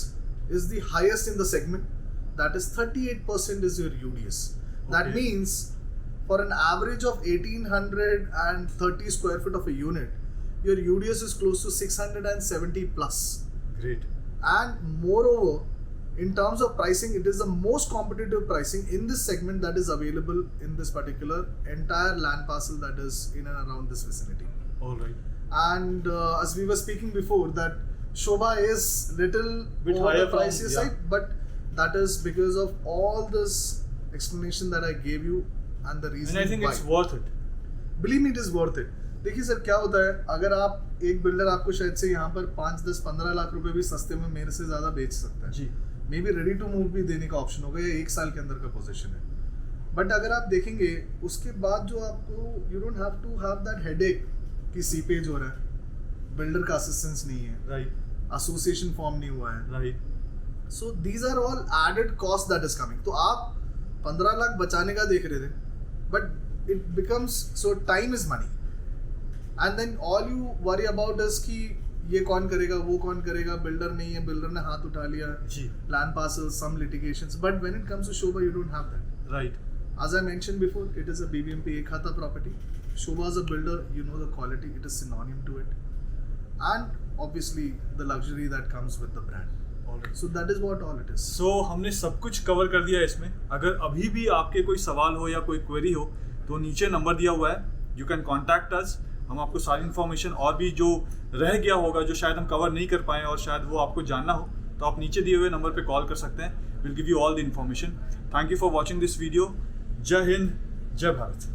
is the highest in the segment. That is 38% is your UDS. That Okay. means for an average of 1830 square feet of a unit, your UDS is close to 670 plus. Great And moreover, in terms of pricing, it is the most competitive pricing in this segment that is available in this particular entire land parcel that is in and around this vicinity. Alright And as we were speaking before, that Shobha is little Bit over higher the from- pricey yeah. side, but that is because of all this explanation that I gave you and the reason and I think why. It's worth it Believe me, it is worth it. देखिए sir क्या होता है अगर आप एक builder आपको शायद से यहाँ पर 5, 10, 15 लाख रुपए भी सस्ते में मेरे से ज़्यादा बेच सकता है जी may be ready to move भी देने का ऑप्शन होगा या 1 साल के अंदर का पोजीशन है बट अगर आप देखेंगे उसके बाद जो आपको you don't have to have that headache कि सीपेज हो रहा है बिल्डर का असिस्टेंस नहीं है राइट एसोसिएशन फॉर्म नहीं हुआ है right so these are all added cost that is coming तो आप 15 लाख बचाने का देख रहे थे but it becomes so time is money and then all you worry about is कि ये कौन करेगा वो कौन करेगा बिल्डर नहीं है बिल्डर ने हाथ उठा लिया जी land parcels, some litigations. But when it comes to Shobha, you don't have that. Right As I mentioned before, it is a BBMP Ek Khata property. Shobha is a builder, you know the quality, it is synonym to it. And obviously the luxury that comes with the brand. Alright So that is what all it is. सो हमने सब कुछ cover कर दिया इसमें अगर अभी भी आपके कोई सवाल हो या कोई क्वेरी हो तो नीचे नंबर दिया हुआ है यू कैन कॉन्टैक्ट अस हम आपको सारी इन्फॉर्मेशन और भी जो रह गया होगा जो शायद हम कवर नहीं कर पाए और शायद वो आपको जानना हो तो आप नीचे दिए हुए नंबर पे कॉल कर सकते हैं will give you all the information thank you for watching this video जय हिंद जय भारत